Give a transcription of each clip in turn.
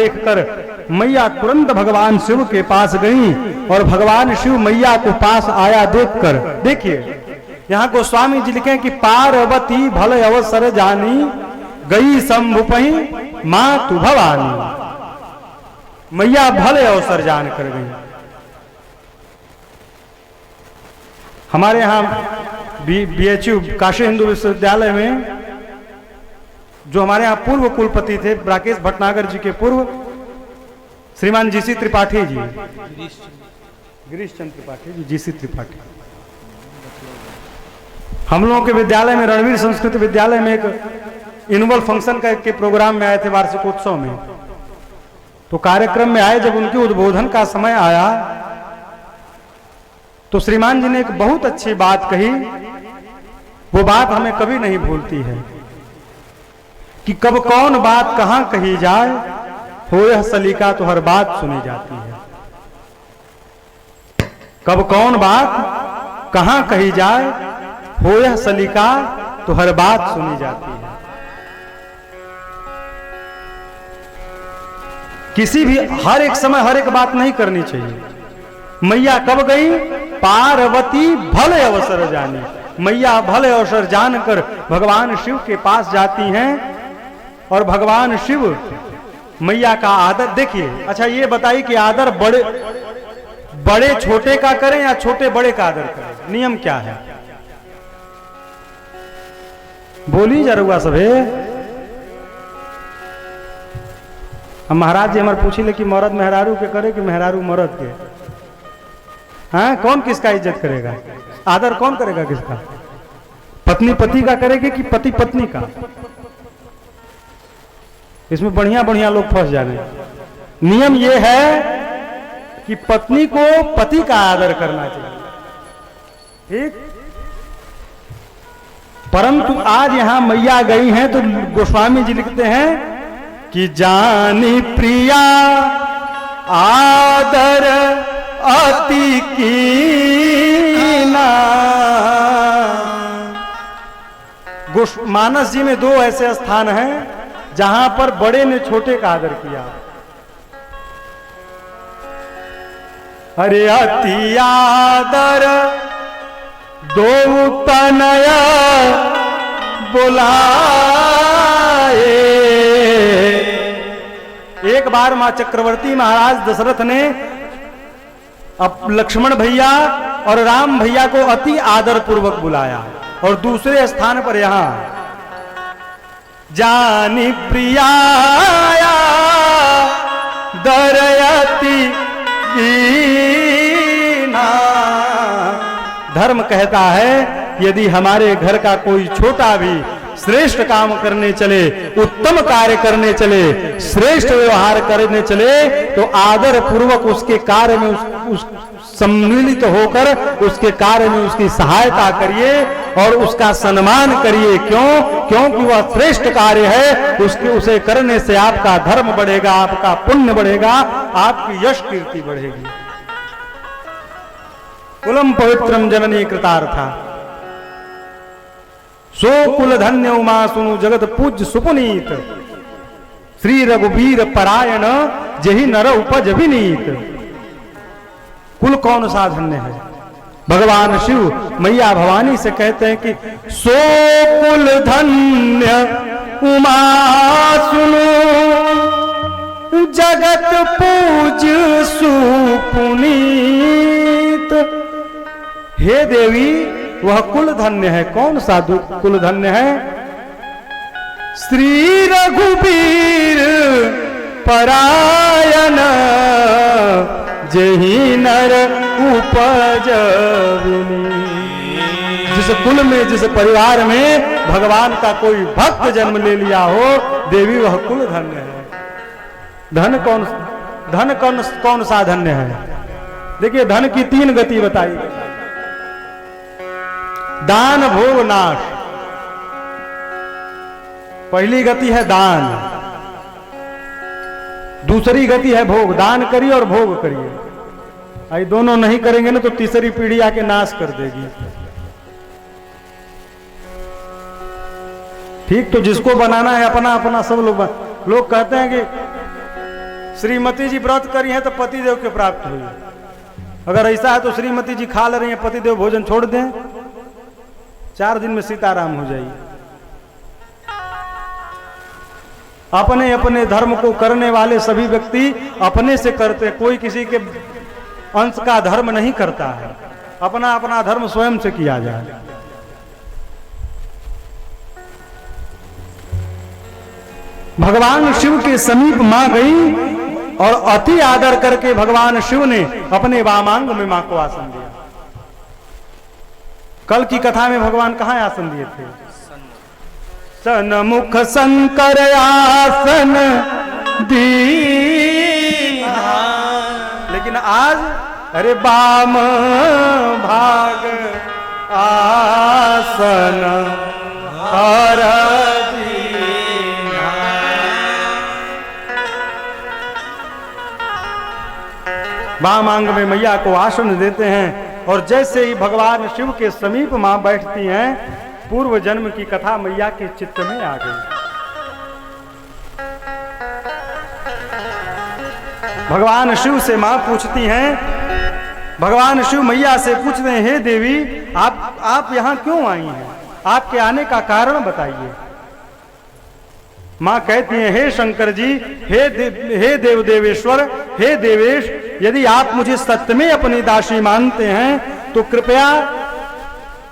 देखकर मैया तुरंत भगवान शिव के पास गई और भगवान शिव मैया को पास आया देखकर, देखिए यहाँ गोस्वामी जी लिखे कि पार्वती भले अवसर जानी गई शंभुपहि मां तु भवानी। मैया भले अवसर जान कर गई। हमारे यहाँ बीएचयू काशी हिंदू विश्वविद्यालय में जो हमारे यहाँ पूर्व कुलपति थे राकेश भटनागर जी के पूर्व श्रीमान जीसी त्रिपाठी जी, गिरीश चंद्र त्रिपाठी जी, जीसी त्रिपाठी, हम लोगों के विद्यालय में रणवीर संस्कृत विद्यालय में एक एनुअल फंक्शन के प्रोग्राम में आए थे, वार्षिकोत्सव में। तो कार्यक्रम में आए, जब उनके उद्बोधन का समय आया तो श्रीमान जी ने एक बहुत अच्छी बात कही। वो बात हमें कभी नहीं भूलती है कि कब कौन बात कहां कही जाए, हो यह सलीका तो हर बात सुनी जाती है। कब कौन बात कहां कही जाए, हो यह सलीका तो हर बात सुनी जाती है। किसी भी हर एक समय हर एक बात नहीं करनी चाहिए। मैया कब गई? पार्वती भले अवसर जानी। मैया भले अवसर जानकर भगवान शिव के पास जाती हैं और भगवान शिव मैया का आदर देखिए। अच्छा ये बताइए कि आदर बड़े छोटे का करें या छोटे बड़े का आदर करें? नियम क्या है? बोली जरूर सभे। हम महाराज जी हमारे पूछी ले कि मर्द मेहरारू के करे कि मेहरारू मर्द के? हाँ, कौन किसका इज्जत करेगा? आदर कौन करेगा किसका? पत्नी पति का करेगी कि पति पत्नी का? इसमें बढ़िया बढ़िया लोग फंस जाने। नियम यह है कि पत्नी को पति का आदर करना चाहिए, ठीक। परंतु आज यहां मैया गई हैं तो गोस्वामी जी लिखते हैं कि जानी प्रिया आदर अति कीना। मानस जी में दो ऐसे स्थान हैं जहां पर बड़े ने छोटे का आदर किया। अरे अति आदर दो तनया बुलाए। एक बार मां चक्रवर्ती महाराज दशरथ ने अब लक्ष्मण भैया और राम भैया को अति आदर पूर्वक बुलाया। और दूसरे स्थान पर यहां जानी प्रियाया दरयति कीना। धर्म कहता है यदि हमारे घर का कोई छोटा भी श्रेष्ठ काम करने चले, उत्तम कार्य करने चले, श्रेष्ठ व्यवहार करने चले तो आदर पूर्वक उसके कार्य में उस सम्मिलित होकर उसके कार्य में उसकी सहायता करिए और उसका सम्मान करिए। क्यों? क्योंकि वह श्रेष्ठ कार्य है। उसे करने से आपका धर्म बढ़ेगा, आपका पुण्य बढ़ेगा, आपकी यश कीर्ति बढ़ेगी। कुलम पवित्रम जननी कृतार्था सो कुल धन्य उमा सुनु जगत पूज्य सुपुनीत। श्री रघुवीर परायण जही नर उपज विनीत। कुल कौन सा धन्य है? भगवान शिव मैया भवानी से कहते हैं कि सो कुल धन्य उमा सुनु जगत पूज्य सुपुनीत। हे देवी, वह कुल धन्य है। कौन सा कुल धन्य है? श्री रघुवीर परायण जही नर उपज विनीत। जिस कुल में, जिस परिवार में भगवान का कोई भक्त जन्म ले लिया हो, देवी वह कुल धन्य है। धन कौन सा धन्य है? देखिए धन की तीन गति बताई। दान भोग नाश। पहली गति है दान, दूसरी गति है भोग। दान करिए और भोग करिए। आई दोनों नहीं करेंगे ना तो तीसरी पीढ़ी आके नाश कर देगी, ठीक। तो जिसको बनाना है अपना अपना सब लोग कहते हैं कि श्रीमती जी व्रत करी हैं तो पतिदेव के प्राप्त हुई। अगर ऐसा है तो श्रीमती जी खा ले रही हैं, पतिदेव भोजन छोड़ दें, 4 दिन में सीताराम हो जाइए। अपने अपने धर्म को करने वाले सभी व्यक्ति अपने से करते, कोई किसी के अंश का धर्म नहीं करता है। अपना अपना धर्म स्वयं से किया जाए। भगवान शिव के समीप मां गई और अति आदर करके भगवान शिव ने अपने वामांग में मां को आसन दिया। कल की कथा में भगवान कहां आसन दिए थे? सन्मुख शंकर आसन दीना, लेकिन आज अरे वाम भाग आसन हर दीना। वामांग में मैया को आसन देते हैं और जैसे ही भगवान शिव के समीप मां बैठती हैं, पूर्व जन्म की कथा मैया के चित्त में आ गई। भगवान शिव से मां पूछती हैं, भगवान शिव मैया से पूछते हैं, हे देवी आप यहां क्यों आई हैं? आपके आने का कारण बताइए। मां कहती हैं, हे शंकर जी, हे देव देवेश्वर, हे देवेश, यदि आप मुझे सत्य में अपनी दासी मानते हैं तो कृपया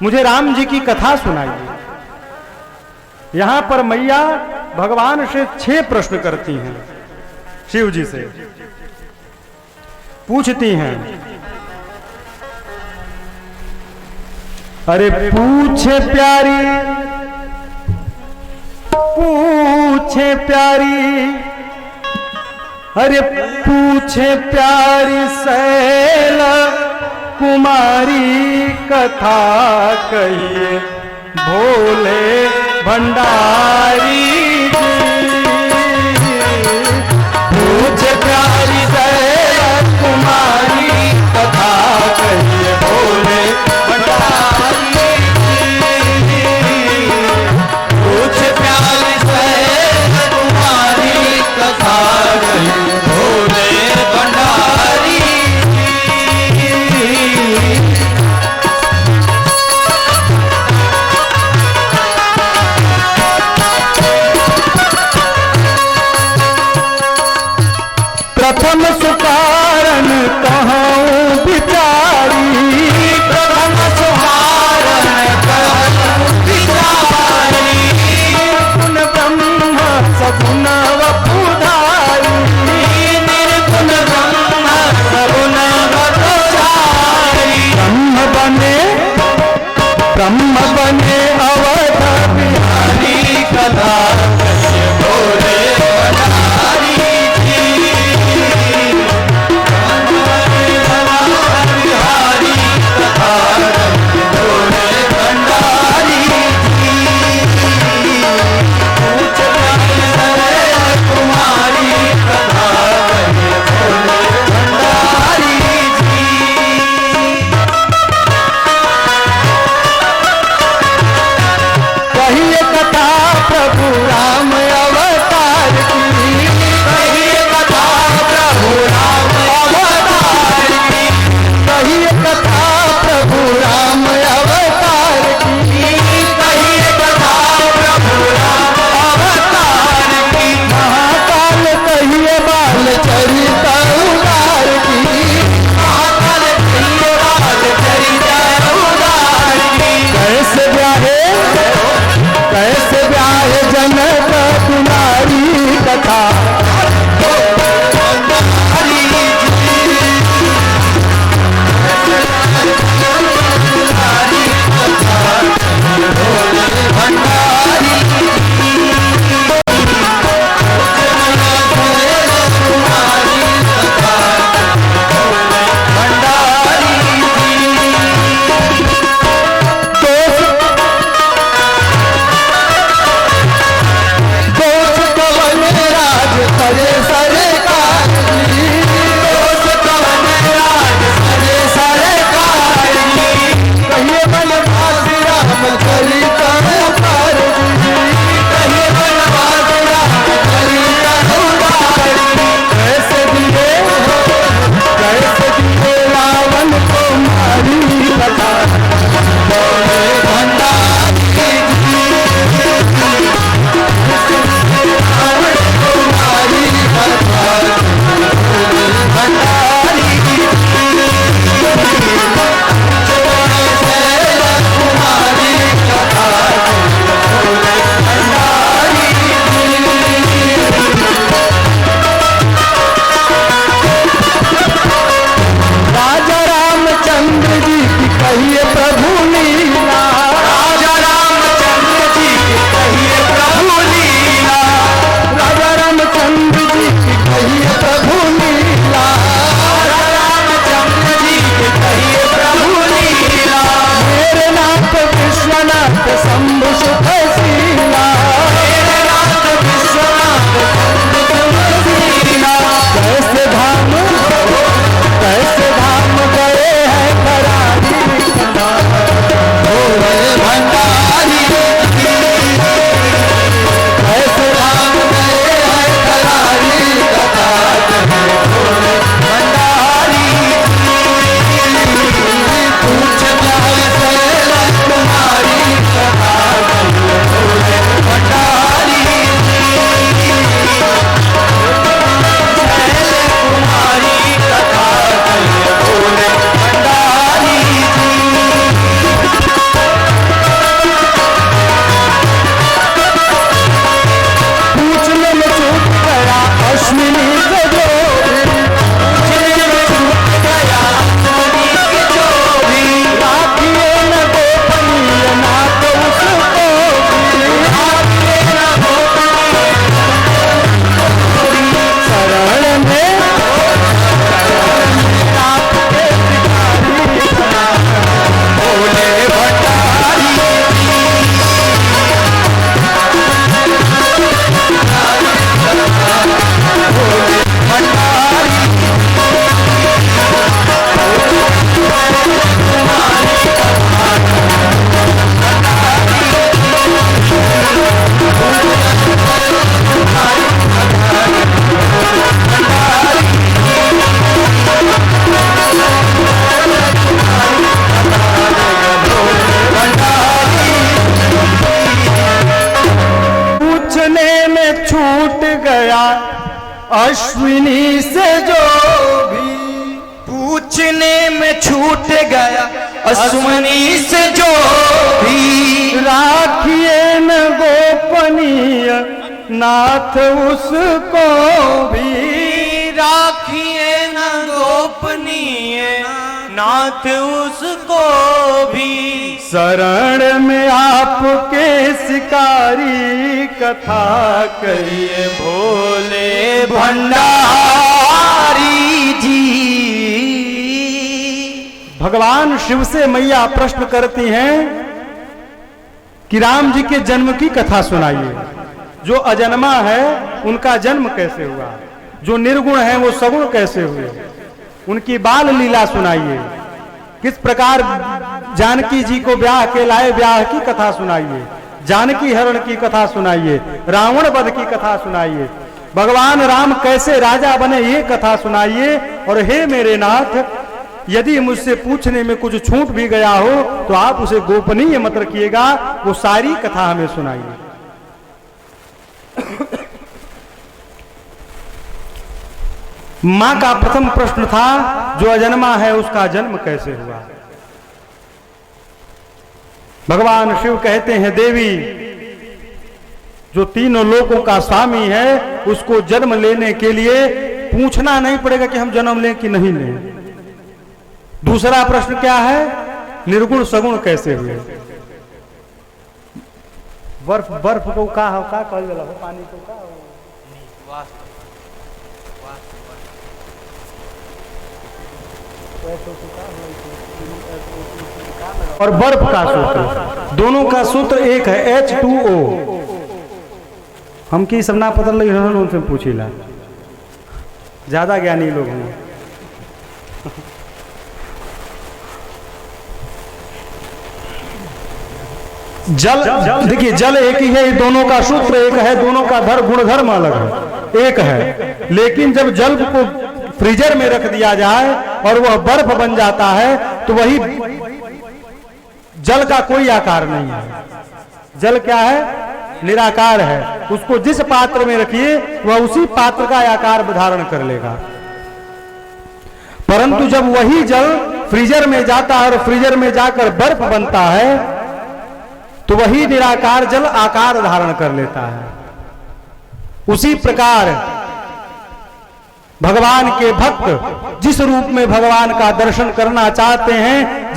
मुझे राम जी की कथा सुनाइए। यहां पर मैया भगवान से 6 प्रश्न करती हैं। शिव जी से पूछती हैं, अरे पूछे प्यारी, पूछे प्यारी, अरे पूछे प्यारी सैल कुमारी कथा कहिए भोले भंडारी जी। पूछे प्यारी सैल कुमारी कथा कहिए भोले भंडारी जी। पूछे प्यारी सैल कुमारी कथा कहिए भोले भंडारी। प्रथम सुकारण कहूँ बिचारी, प्रथम सुकारण कहूँ बिचारी, निर्गुण ब्रह्म सगुण वपुधारी, निर्गुण ब्रह्म सगुण वपुधारी। ब्रह्म बने अवध बिहारी कथा कहिए भोले भंडारी जी। बिहारी कथा कहिए भोले भंडारी जी। पूछ कुमारी कथा कहिए भोले भंडारी जी। अश्वनी से जो भी पूछने में छूट गया अश्वनी से जो भी राखिए न गोपनीय नाथ उसको भी, राखिए न गोपनीय नाथ उसको भी। शरण में आपके शिकारी कथा करिए भोले भंडारी जी। भगवान शिव से मैया प्रश्न करती हैं कि राम जी के जन्म की कथा सुनाइए। जो अजन्मा है उनका जन्म कैसे हुआ, जो निर्गुण है वो सगुण कैसे हुए, उनकी बाल लीला सुनाइए। किस प्रकार जानकी जी को ब्याह के लाए, ब्याह की कथा सुनाइए। जानकी हरण की कथा सुनाइए, रावण वध की कथा सुनाइए, भगवान राम कैसे राजा बने ये कथा सुनाइए। और हे मेरे नाथ, यदि मुझसे पूछने में कुछ छूट भी गया हो तो आप उसे गोपनीय मत रखिएगा, वो सारी कथा हमें सुनाइए। मां का प्रथम प्रश्न था जो अजन्मा है उसका जन्म कैसे हुआ। भगवान शिव कहते हैं देवी, जो तीनों लोकों का स्वामी है उसको जन्म लेने के लिए पूछना नहीं पड़ेगा कि हम जन्म लें कि नहीं लें। दूसरा प्रश्न क्या है, निर्गुण सगुण कैसे हुए। बर्फ बर्फ को का कहल जाला हो, पानी को का और बर्फ का सूत्र, दोनों का सूत्र एक है H2O। हम की सब ना पता लगे उनसे पूछीला, ज्यादा ज्ञानी लोग हैं। जल देखिए, जल एक ही है, दोनों का सूत्र एक है, दोनों का गुण धर्म अलग है, एक है। लेकिन जब जल को फ्रीजर में रख दिया जाए और वह बर्फ बन जाता है तो वही जल का कोई आकार नहीं है। जल क्या है, निराकार है। उसको जिस पात्र में रखिए वह उसी पात्र का आकार धारण कर लेगा। परंतु जब वही जल फ्रीजर में जाता है और फ्रीजर में जाकर बर्फ बनता है तो वही निराकार जल आकार धारण कर लेता है। उसी प्रकार भगवान के भक्त जिस रूप में भगवान का दर्शन करना चाहते हैं,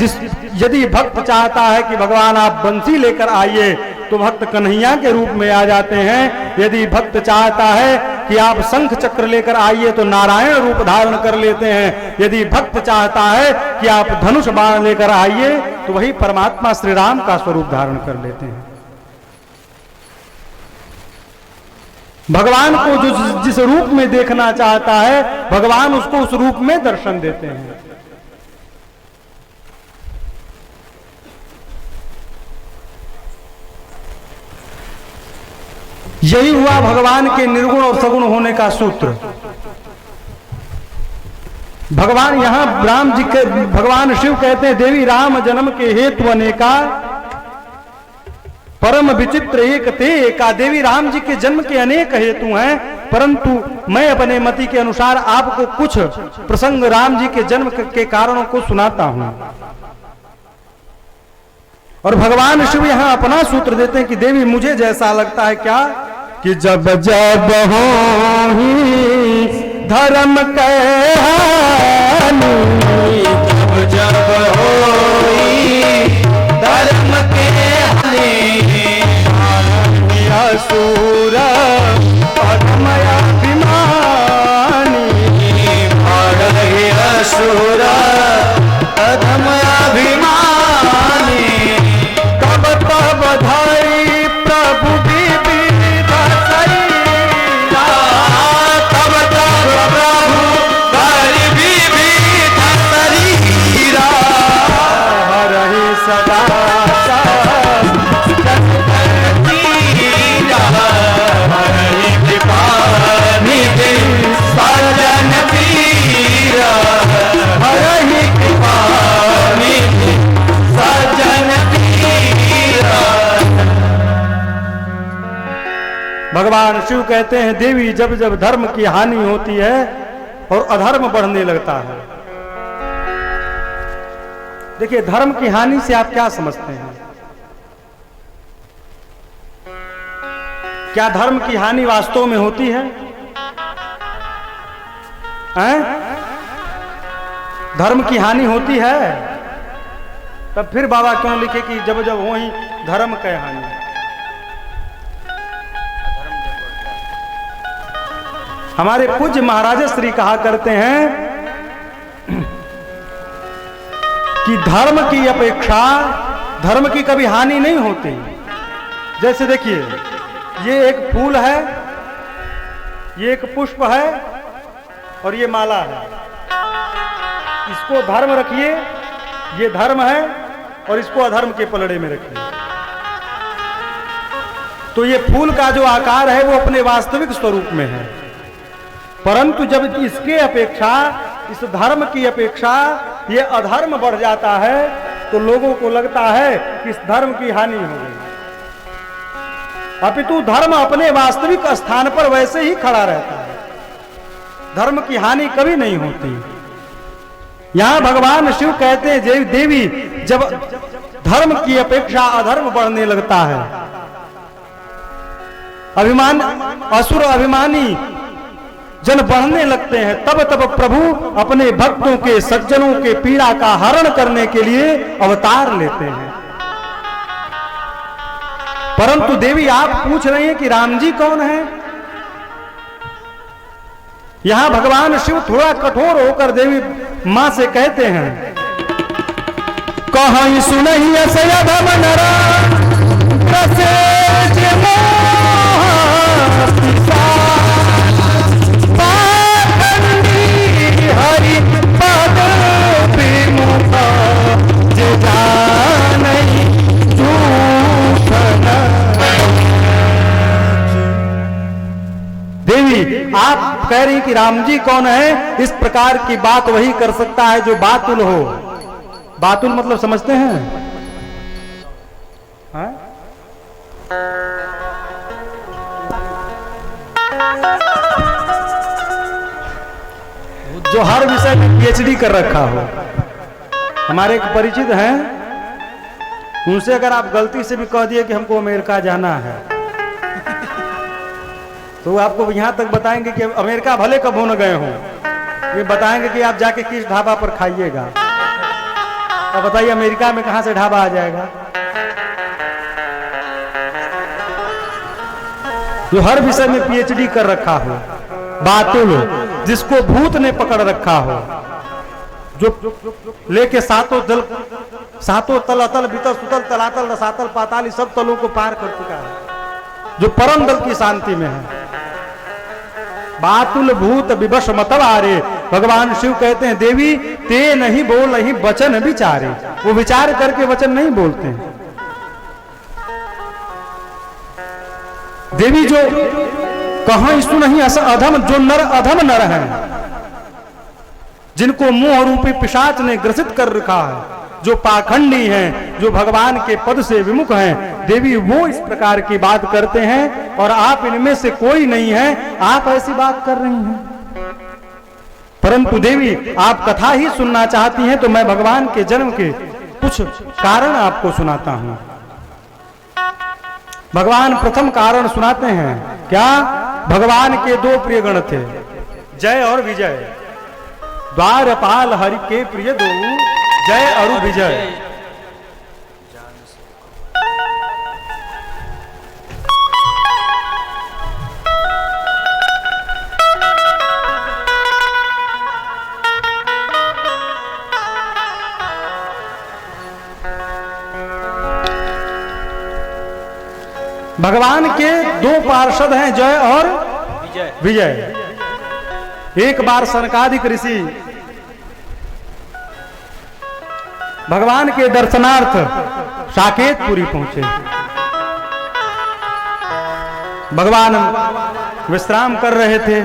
यदि भक्त चाहता है कि भगवान आप बंसी लेकर आइए तो भक्त कन्हैया के रूप में आ जाते हैं। यदि भक्त चाहता है कि आप शंख चक्र लेकर आइए तो नारायण रूप धारण कर लेते हैं। यदि भक्त चाहता है कि आप धनुष बाण लेकर आइए तो वही परमात्मा श्री राम का स्वरूप धारण कर लेते हैं। भगवान को जो जिस रूप में देखना चाहता है भगवान उसको उस रूप में दर्शन देते हैं। यही हुआ भगवान के निर्गुण और सगुण होने का सूत्र। भगवान यहां राम जी के भगवान शिव कहते हैं देवी राम जन्म के हेतु अनेका परम विचित्र एक ते एका। देवी राम जी के जन्म के अनेक हेतु हैं, परंतु मैं अपने मति के अनुसार आपको कुछ प्रसंग राम जी के जन्म के कारणों को सुनाता हूं। और भगवान शिव यहां अपना सूत्र देते हैं कि देवी मुझे जैसा लगता है क्या कि जब जब हो धर्म कहानी, जब जब हो धर्म के असुर अधमय अभिमानी, असुर अधमय अभिमानी, कब तब धारी प्रभु विविध शरीरा, तब तब प्रभु धारी विविध शरीरा, हरहि सदा भगवान शिव कहते हैं देवी जब जब धर्म की हानि होती है और अधर्म बढ़ने लगता है। देखिए, धर्म की हानि से आप क्या समझते हैं? क्या धर्म की हानि वास्तव में होती है? धर्म की हानि होती है? तब फिर बाबा क्यों लिखे कि जब जब हो ही धर्म की हानि? हमारे पूज्य महाराज श्री कहा करते हैं कि धर्म की अपेक्षा धर्म की कभी हानि नहीं होती। जैसे देखिए, ये एक फूल है, ये एक पुष्प है और ये माला है। इसको धर्म रखिए, ये धर्म है, और इसको अधर्म के पलड़े में रखिए, तो ये फूल का जो आकार है वो अपने वास्तविक स्वरूप में है। परंतु जब इसके अपेक्षा, इस धर्म की अपेक्षा ये अधर्म बढ़ जाता है तो लोगों को लगता है कि इस धर्म की हानि हो गई। अपितु धर्म अपने वास्तविक स्थान पर वैसे ही खड़ा रहता है, धर्म की हानि कभी नहीं होती। यहां भगवान शिव कहते हैं, देवी जब धर्म की अपेक्षा अधर्म बढ़ने लगता है, अभिमान, असुर अभिमानी जन बढ़ने लगते हैं, तब तब प्रभु अपने भक्तों के, सज्जनों के पीड़ा का हरण करने के लिए अवतार लेते हैं। परंतु देवी आप पूछ रही हैं कि राम जी कौन है? यहां भगवान शिव थोड़ा कठोर होकर देवी मां से कहते हैं, कहीं सुनहि असयधम नरा हरि पद विमुख जानहि देवी आप कह रही कि राम जी कौन है? इस प्रकार की बात वही कर सकता है जो बातुल हो। बातुल मतलब समझते हैं? जो हर विषय में पीएचडी कर रखा हो। हमारे एक परिचित हैं, उनसे अगर आप गलती से भी कह दिए कि हमको अमेरिका जाना है, तो आपको यहां तक बताएंगे कि अमेरिका भले कभी न गए हों, ये बताएंगे कि आप जाके किस ढाबा पर खाइएगा। अब बताइए अमेरिका में कहां से ढाबा आ जाएगा? जो हर विषय में पीएचडी कर रखा हो, बातुल, जिसको भूत ने पकड़ रखा हो, जो लेके सातों तल अतल बितल सुतल तलातल रसातल पाताल सब तलों को पार कर चुका है, जो परम दल की शांति में है। बातुल भूत विवश मतवारे, भगवान शिव कहते हैं देवी ते नहीं बोल नहीं वचन विचारे। वो विचार करके वचन नहीं बोलते हैं। देवी जो कहां इसु नहीं अधम, जो नर अधम नर हैं, जिनको मोह रूपी पिशाच ने ग्रसित कर रखा है, जो पाखंडी हैं, जो भगवान के पद से विमुख हैं, देवी वो इस प्रकार की बात करते हैं और आप इनमें से कोई नहीं है, आप ऐसी बात कर रही हैं। परंतु देवी आप कथा ही सुनना चाहती हैं तो मैं भगवान के जन्म के कुछ कारण आपको सुनाता हूं। भगवान प्रथम कारण सुनाते हैं। क्या? भगवान के दो प्रिय गण थे, जय और विजय। द्वारपाल हरि के प्रिय दो, जय और विजय। भगवान के दो पार्षद हैं, जय और विजय। एक बार सनकादिक ऋषि भगवान के दर्शनार्थ साकेतपुरी पहुंचे। भगवान विश्राम कर रहे थे।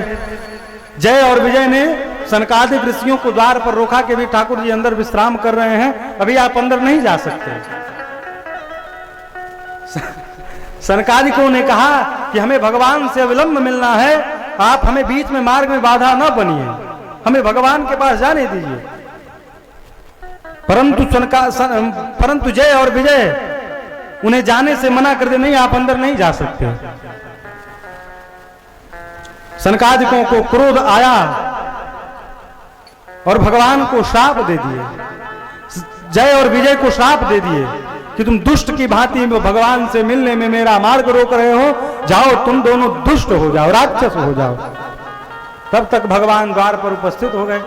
जय और विजय ने सनकादिक ऋषियों को द्वार पर रोका कि भी ठाकुर जी अंदर विश्राम कर रहे हैं, अभी आप अंदर नहीं जा सकते। सनकादिकों ने कहा कि हमें भगवान से अविलंब मिलना है, आप हमें बीच में मार्ग में बाधा न बनिए, हमें भगवान के पास जाने दीजिए। परंतु जय और विजय उन्हें जाने से मना कर दे, नहीं आप अंदर नहीं जा सकते। सनकादिकों को क्रोध आया और भगवान को श्राप दे दिए, जय और विजय को श्राप दे दिए कि तुम दुष्ट की भांति भगवान से मिलने में मेरा मार्ग रोक रहे हो, जाओ तुम दोनों दुष्ट हो जाओ, राक्षस हो जाओ। तब तक भगवान द्वार पर उपस्थित हो गए।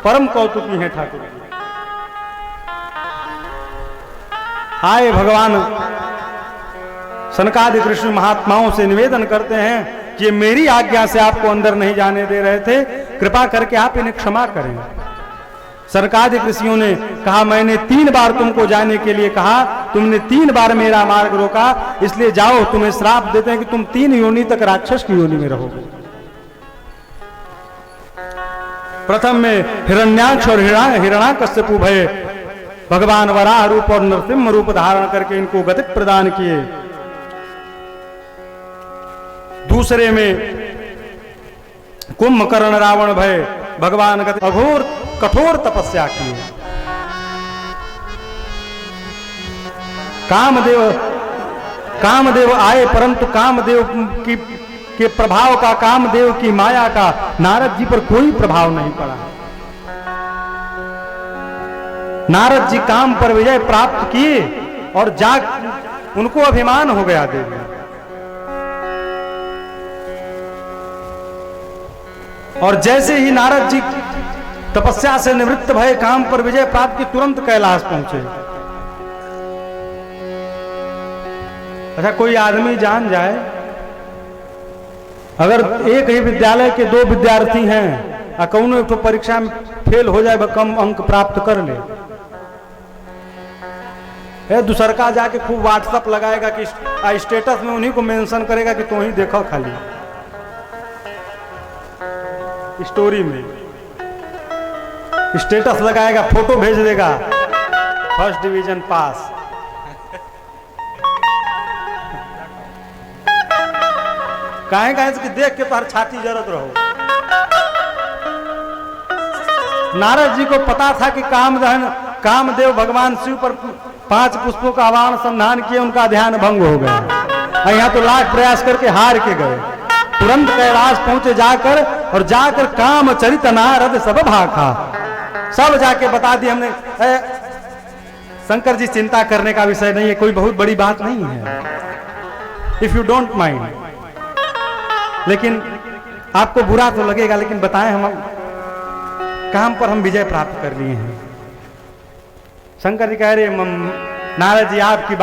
परम कौतुकी हैं ठाकुर। आए भगवान सनकादिक ऋषि महात्माओं से निवेदन करते हैं कि मेरी आज्ञा से आपको अंदर नहीं जाने दे रहे थे, कृपा करके आप इन्हें क्षमा करें। सनकादिक ऋषियों ने कहा मैंने 3 बार तुमको जाने के लिए कहा, तुमने 3 बार मेरा मार्ग रोका, इसलिए जाओ तुम्हें श्राप देते हैं कि तुम 3 योनि तक राक्षस की योनि में रहोगे। प्रथम में हिरण्याक्ष और हिरण्याकश्यपु भय भगवान वराह रूप और नरसिंह रूप धारण करके इनको गति प्रदान किए। दूसरे में कुंभकर्ण रावण भय भगवान गति अघोर कठोर तपस्या की। कामदेव आए, परंतु कामदेव के प्रभाव का, कामदेव की माया का नारद जी पर कोई प्रभाव नहीं पड़ा। नारद जी काम पर विजय प्राप्त किए और जाग उनको अभिमान हो गया देवी। और जैसे ही नारद जी तपस्या से निवृत्त भय, काम पर विजय प्राप्त की, तुरंत कैलाश पहुंचे। अच्छा कोई आदमी जान जाए, अगर एक ही विद्यालय के 2 विद्यार्थी हैं और कौनो एक तो परीक्षा में फेल हो जाए, कम अंक प्राप्त कर ले, दूसर का जाके खूब व्हाट्सएप लगाएगा कि स्टेटस में उन्हीं को मेंशन करेगा कि तुम ही देखो, खाली स्टोरी में स्टेटस लगाएगा, फोटो भेज देगा, फर्स्ट डिवीजन पास। काहे कि देख के तो छाती जरत रहो। नारद जी को पता था कि कामदेव भगवान शिव पर 5 पुष्पों का आवाहन संधान किए, उनका ध्यान भंग हो गया। यहाँ तो लाख प्रयास करके हार के गए। तुरंत कैलाश पहुंचे जाकर, और जाकर कामचरित नारद सब भाखा, सब जाके बता दिया हमने। शंकर जी चिंता करने का विषय नहीं है, कोई बहुत बड़ी बात नहीं है, इफ यू डोंट माइंड। लेकिन आपको बुरा तो लगेगा, लेकिन बताएं हम काम पर हम विजय प्राप्त कर लिए हैं। शंकर जी कह रहे नारद जी आपकी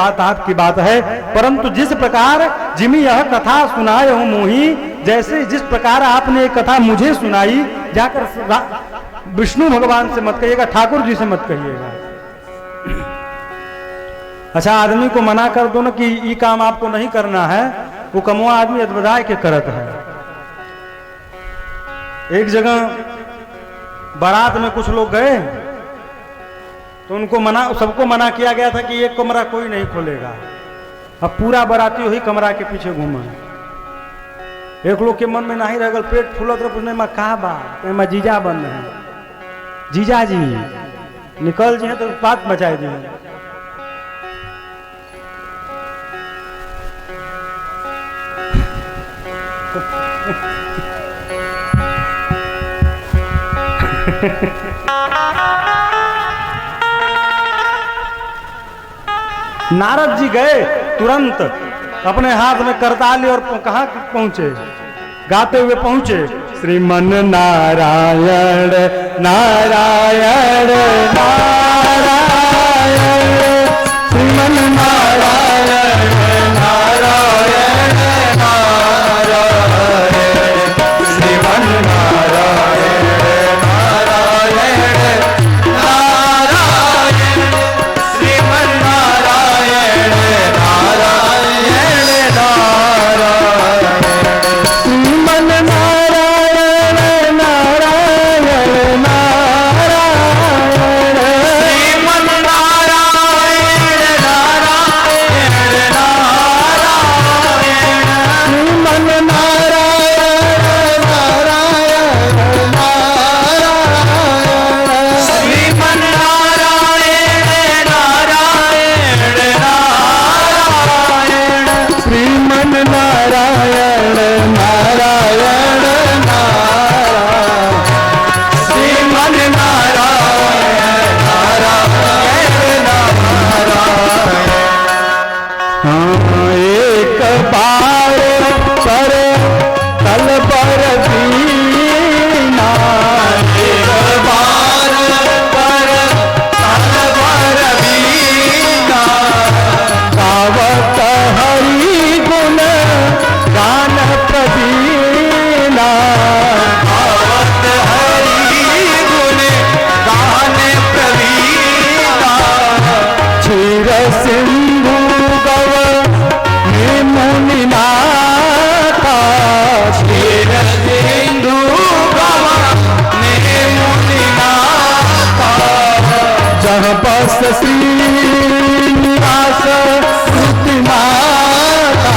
बात है, परंतु जिस प्रकार जिमी यह कथा सुनाए हूं मोही, जैसे जिस प्रकार आपने एक कथा मुझे सुनाई, जाकर विष्णु भगवान से मत कहिएगा, ठाकुर जी से मत कहिएगा। अच्छा आदमी को मना कर दो ना कि ये काम आपको नहीं करना है, वो कमुआ आदमी अद्भुताय के करत है। एक जगह बारात में कुछ लोग गए तो उनको सबको मना किया गया था कि एक कमरा कोई नहीं खोलेगा। अब पूरा बाराती वही कमरा के पीछे घूमा। एक लोग के मन में नहीं रह गल, पेट फूलत रह, पूछने में कहा बा जीजा बन रहे हैं, जीजा जी निकल जी है तो बात बचाए जी। नारद जी गए, तुरंत अपने हाथ में करताली और कहाँ पहुंचे, गाते हुए पहुंचे, श्रीमन नारायण नारायण नारायण, श्रीमन नारायण नारायण नारायण, श्रीमन नारायण नारायण नारायण, श्रीमन नारायण नारायण नारायण, श्रीमन नारायण नारायण नारायण, और श्रीनिवास स्तुति माता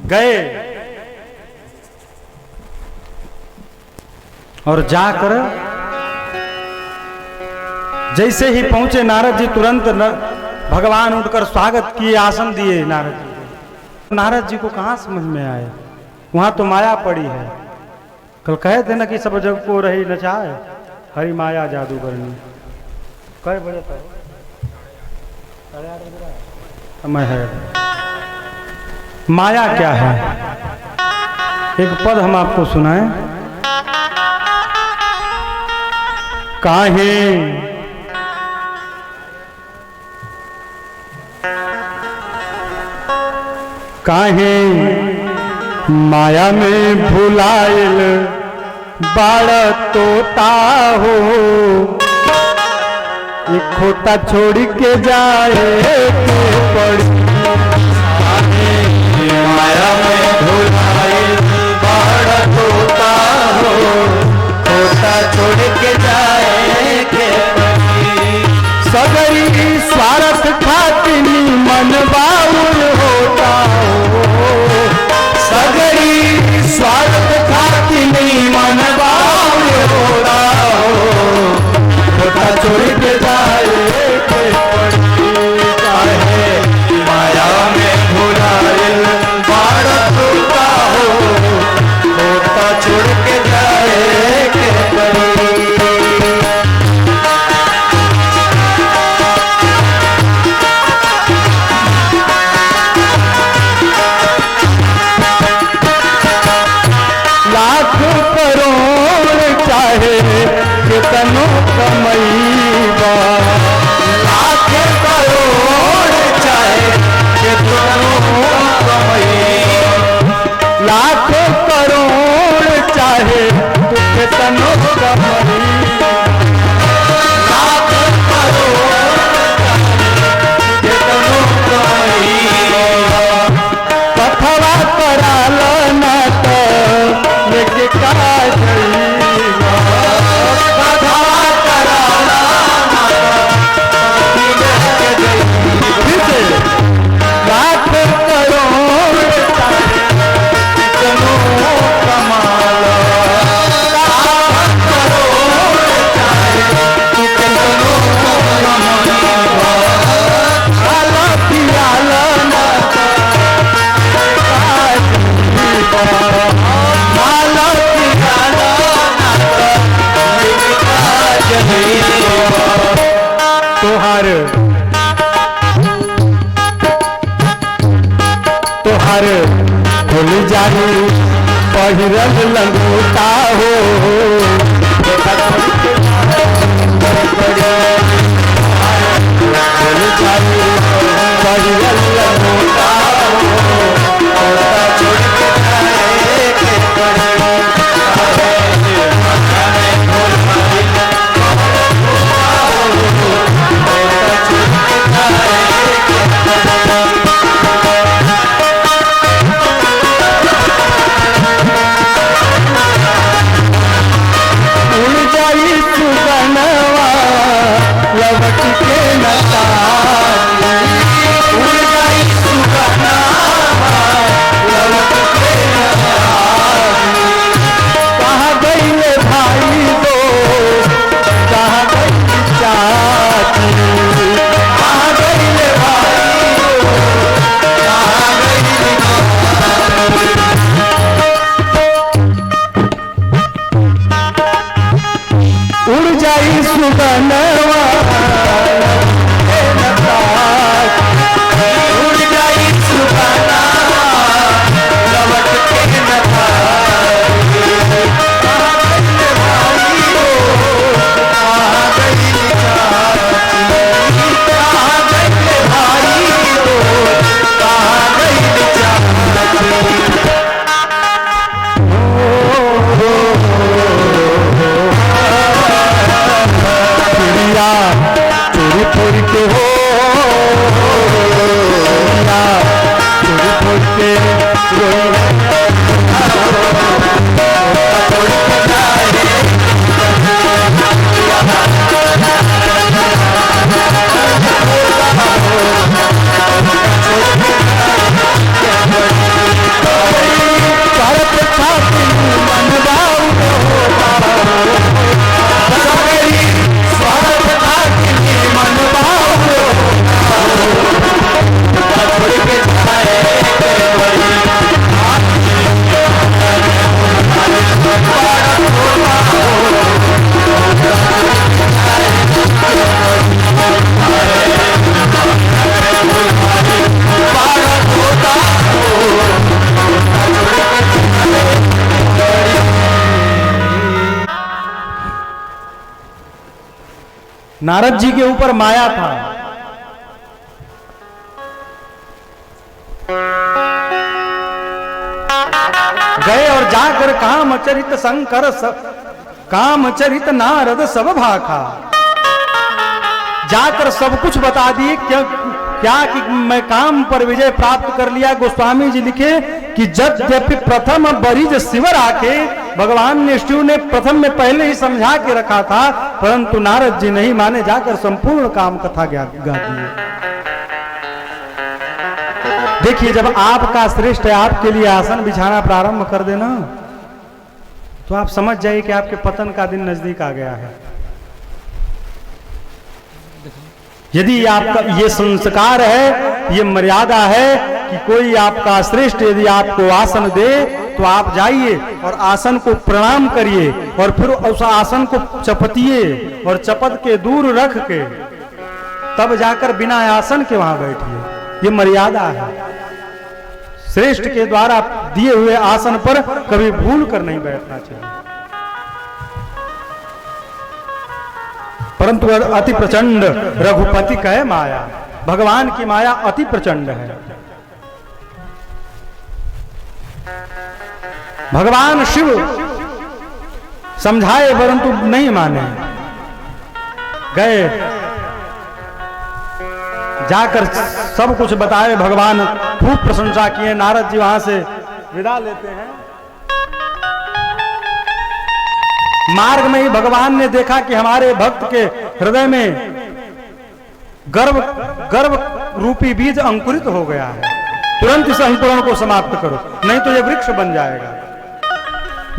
गए और जाकर जैसे ही पहुंचे नारद जी तुरंत भगवान उठकर स्वागत किए, आसन दिए नारद जी को। नारद जी को कहां समझ में आए, वहां तो माया पड़ी है। कल कहे थे ना कि सब जग को रही नचाए, हरि माया जादूगरनी। कई बजे तक समय है। माया क्या है, एक पद हम आपको सुनाएं। काहे काहे माया में भुलाइल बाड़ तोता हो, एक खोता छोड़ के जाए के पड़ी। माया में भुलाइल बाड़ तोता हो, खोता छोड़ के जाए के पड़ी। सगरी स्वार्थ खातिनी मन बाउल होता हो, सगरी स्वार्थ खातिनी मन बाउल होता हो, खोता छोड़ के जाए के पड़ी। काहे माया में भुलाइल बाड़ तोता हो, खोता छोड़ के जाए के पड़ी। लाख करोड़ चाहे कितनो कमैबा, लाख करोड़ चाहे कितनो कमैबा, लाख करोड़ चाहे तू कितनो कमैबा, लाख करोड़ कितनो कमैबा। पथवा कराल ना तो लेके का जइबा, कथा कराला लेके जइबा। लाख करोड़ चाहे कितनो कमाला, लाख करोड़ चाहे कितनो कमाला। आला पियाल ना तो माला पियाला तोहार तोहार खुल जानी पहिरल लंगोटा हो, खुल जानी पहिरल लंगोटा हो, छोड़ के जाए के पड़ी। उड़ जाई सुगनवा लवट के नता, उड़ जाई सुगनावा मनवा उड़ जाई सुगाना लौट के न भाई कहाँ गई चाची कहाँ गई भाई कहाँ गई चाची चिड़िया चोरी चोरी के हो चिड़िया चोरी चोरी के रोई करत छाती मनवाऊ स्वागत भाग्य मनवाओ छोड़ के जाए बड़ी नारद जी के ऊपर माया था। गए और जाकर कामचरित शंकर कामचरित नारद सब भाखा, जाकर सब कुछ बता दिए क्या कि मैं काम पर विजय प्राप्त कर लिया। गोस्वामी जी लिखे कि यद्यपि प्रथम बरिज शिवर आके भगवान ने शिव ने प्रथम में पहले ही समझा के रखा था, परंतु नारद जी नहीं माने, जाकर संपूर्ण काम कथा गा दिए। देखिए जब आपका श्रेष्ठ है आपके लिए आसन बिछाना प्रारंभ कर देना तो आप समझ जाइए कि आपके पतन का दिन नजदीक आ गया है। यदि आपका ये संस्कार है, ये मर्यादा है कि कोई आपका श्रेष्ठ यदि आपको आसन दे तो आप जाइए और आसन को प्रणाम करिए और फिर उस आसन को चपतिए और चपत के दूर रख के तब जाकर बिना आसन के वहां बैठिए। ये मर्यादा है। श्रेष्ठ के द्वारा दिए हुए आसन पर कभी भूल कर नहीं बैठना चाहिए। परंतु अति प्रचंड रघुपति कहे माया, भगवान की माया अति प्रचंड है। भगवान शिव समझाए परंतु नहीं माने। गए जाकर सब कुछ बताए, भगवान खूब प्रशंसा किए। नारद जी वहां से विदा लेते हैं। मार्ग में ही भगवान ने देखा कि हमारे भक्त के हृदय में गर्व रूपी बीज अंकुरित हो गया है, तुरंत इस अंकुरण को समाप्त करो, नहीं तो यह वृक्ष बन जाएगा।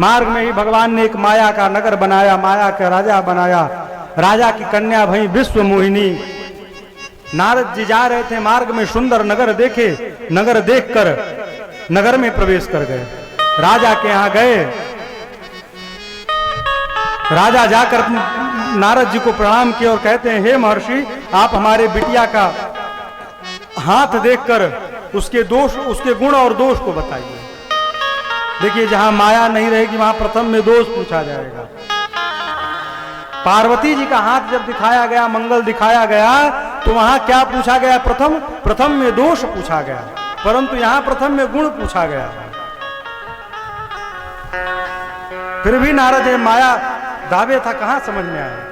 मार्ग में ही भगवान ने एक माया का नगर बनाया, माया का राजा बनाया। राजा की कन्या भई विश्व मोहिनी। नारद जी जा रहे थे, मार्ग में सुंदर नगर देखे, नगर देखकर नगर में प्रवेश कर गए। राजा के यहां गए, राजा जाकर नारद जी को प्रणाम किए और कहते हैं, हे महर्षि आप हमारे बिटिया का हाथ देखकर उसके दोष, उसके गुण और दोष को बताइए। देखिए जहां माया नहीं रहेगी वहां प्रथम में दोष पूछा जाएगा। पार्वती जी का हाथ जब दिखाया गया, मंगल दिखाया गया, तो वहां क्या पूछा गया? प्रथम में दोष पूछा गया, परंतु यहां प्रथम में गुण पूछा गया। फिर भी नारद जी माया दावे था, कहां समझ में आया।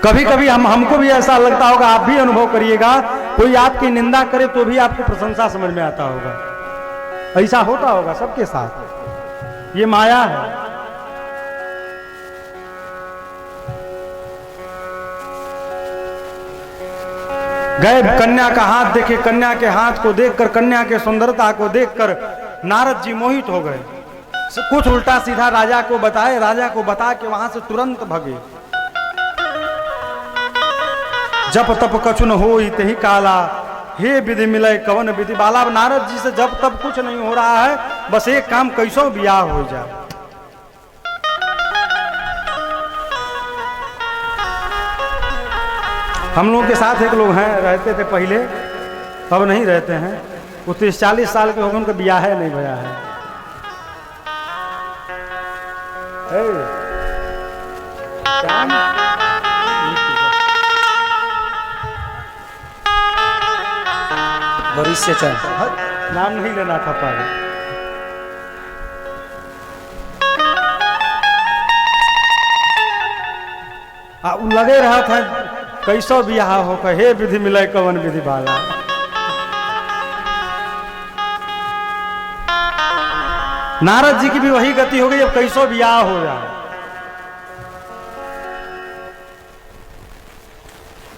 कभी कभी हमको भी ऐसा लगता होगा, आप भी अनुभव करिएगा, कोई आपकी निंदा करे तो भी आपको प्रशंसा समझ में आता होगा। ऐसा होता होगा सबके साथ, ये माया है। गए कन्या का हाथ देखे, कन्या के हाथ को देखकर, कन्या के सुंदरता को देखकर नारद जी मोहित हो गए। कुछ उल्टा सीधा राजा को बताए, राजा को बता के वहां से तुरंत भगे। जप तप कछु न हो तही काला, हे विधि मिले कवन विधि बाला। नारद जी से जब तब कुछ नहीं हो रहा है, बस एक काम कैसो बियाह हो जाए। हम लोग के साथ एक लोग हैं, रहते थे पहले, अब नहीं रहते हैं। वो 30-40 साल के हो गए, उनका ब्याह है नहीं भया है। भविष्य चाह नाम नहीं लेना था पागल। लगे रहा था कैसो बियाह हो कहे हे विधि मिले कवन विधि बाला। नारद जी की भी वही गति हो गई, अब कैसो बियाह हो जाए।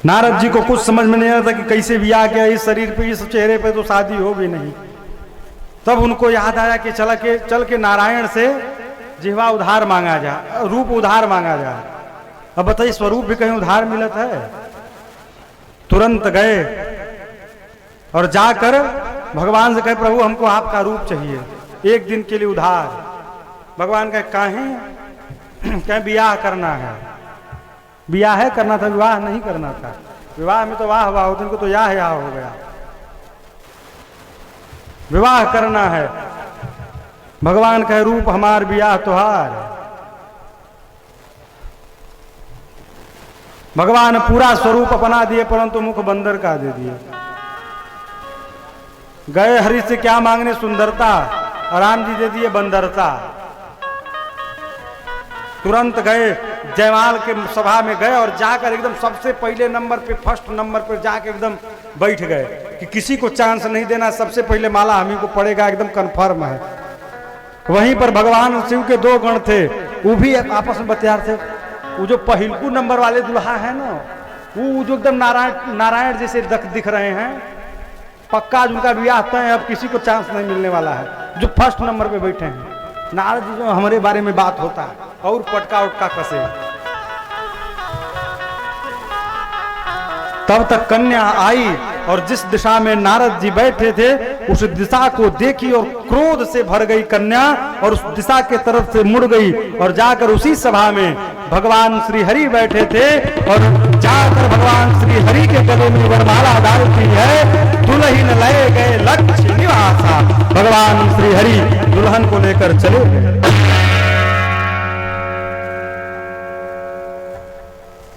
नारद जी को कुछ समझ में नहीं आता कि कैसे बियाह किया, इस शरीर पे इस चेहरे पे तो शादी हो भी नहीं। तब उनको याद आया कि चल के नारायण से जिह्वा उधार मांगा जाए, रूप उधार मांगा जाए। अब बताइए स्वरूप भी कहीं उधार मिलत है। तुरंत गए और जाकर भगवान से कहे प्रभु हमको आपका रूप चाहिए, एक दिन के लिए उधार। भगवान कहे कहें बियाह करना है। बियाह है करना था, विवाह नहीं करना था। विवाह में तो वाह वाह होते, इनको तो याह हो गया। विवाह करना है। भगवान कहे रूप हमार बियाह तुहार। भगवान पूरा स्वरूप अपना दिए परंतु मुख बंदर का दे दिए। गए हरि से क्या मांगने सुंदरता, राम जी दे दिए बंदरता। तुरंत गए जयमाल के सभा में गए और जाकर एकदम सबसे पहले नंबर पे, फर्स्ट नंबर पर जाकर एकदम बैठ गए कि किसी को चांस नहीं देना, सबसे पहले माला हम ही को पड़ेगा, एकदम कंफर्म है। वहीं पर भगवान शिव के 2 गण थे, वो भी आपस में बतियार थे। वो जो पहिलकू नंबर वाले दुल्हा है ना, वो जो एकदम नारायण जैसे दिख रहे हैं, पक्का उनका ब्याह तय है, अब किसी को चांस नहीं मिलने वाला है। जो फर्स्ट नंबर पे बैठे हैं नारद जी, जो हमारे बारे में बात होता है और पटका उटका कसे। तब तक कन्या आई और जिस दिशा में नारद जी बैठे थे उस दिशा को देखी और क्रोध से भर गई कन्या और उस दिशा के तरफ से मुड़ गई और जाकर उसी सभा में भगवान श्री हरि बैठे थे और जाकर भगवान श्री हरि के गले में वरमाला डालती है। दुल्हन ले गए लक्ष्य निवासा। भगवान श्री हरि दुल्हन को लेकर चले गए।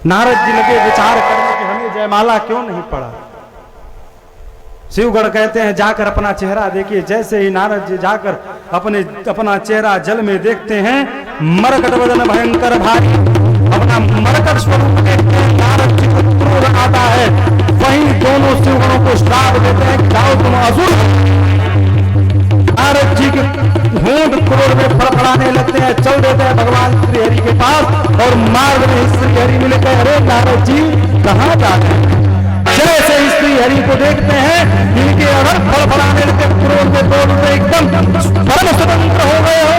नारद जी लगे विचार करने कि हमें जयमाला क्यों नहीं पड़ा। शिवगढ़ कहते हैं जाकर अपना चेहरा देखिए। जैसे ही नारद जी जाकर अपना चेहरा जल में देखते हैं, मरकट वदन भयंकर भारी, अपना मरकट स्वरूप देखते हैं। नारद जी को क्रोध आता है, वहीं दोनों शिवगणों को श्राप देते हैं, जाओ तुम असुर। नारद जी के होंठ क्रोध में फड़फड़ाने लगते हैं, चल देते हैं भगवान श्री हरि के पास और मार्ग में श्री हरि मिले कहे अरे नारद जी कहाँ जाते हैं। जैसे ही श्री हरि को देखते हैं इनके अगर फड़फड़ाने लगते क्रोध में दोनों में एकदम परम स्वतंत्र हो गए हो।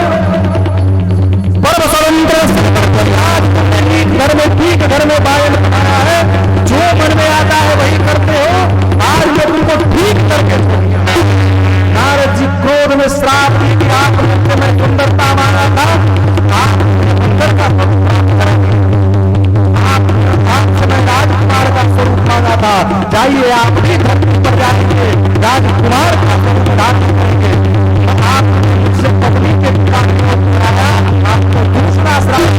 परम स्वतंत्र घर में ठीक घर में बायन बनाया है, जो मन में आता है वही करते हो। आज मैं तुमको ठीक करके नारद जी क्रोध में श्राप दी कि आपने मैं सुंदरता माना था, आप सुंदर का स्वरूप करेंगे, आप समय राजकुमार का स्वरूप माना था, जाइए आप भी धरती पर जाएंगे, राजकुमार का स्वरूप धारण करेंगे। आप मुझसे पत्नी के पिता को कराया, आपको दूसरा श्राप,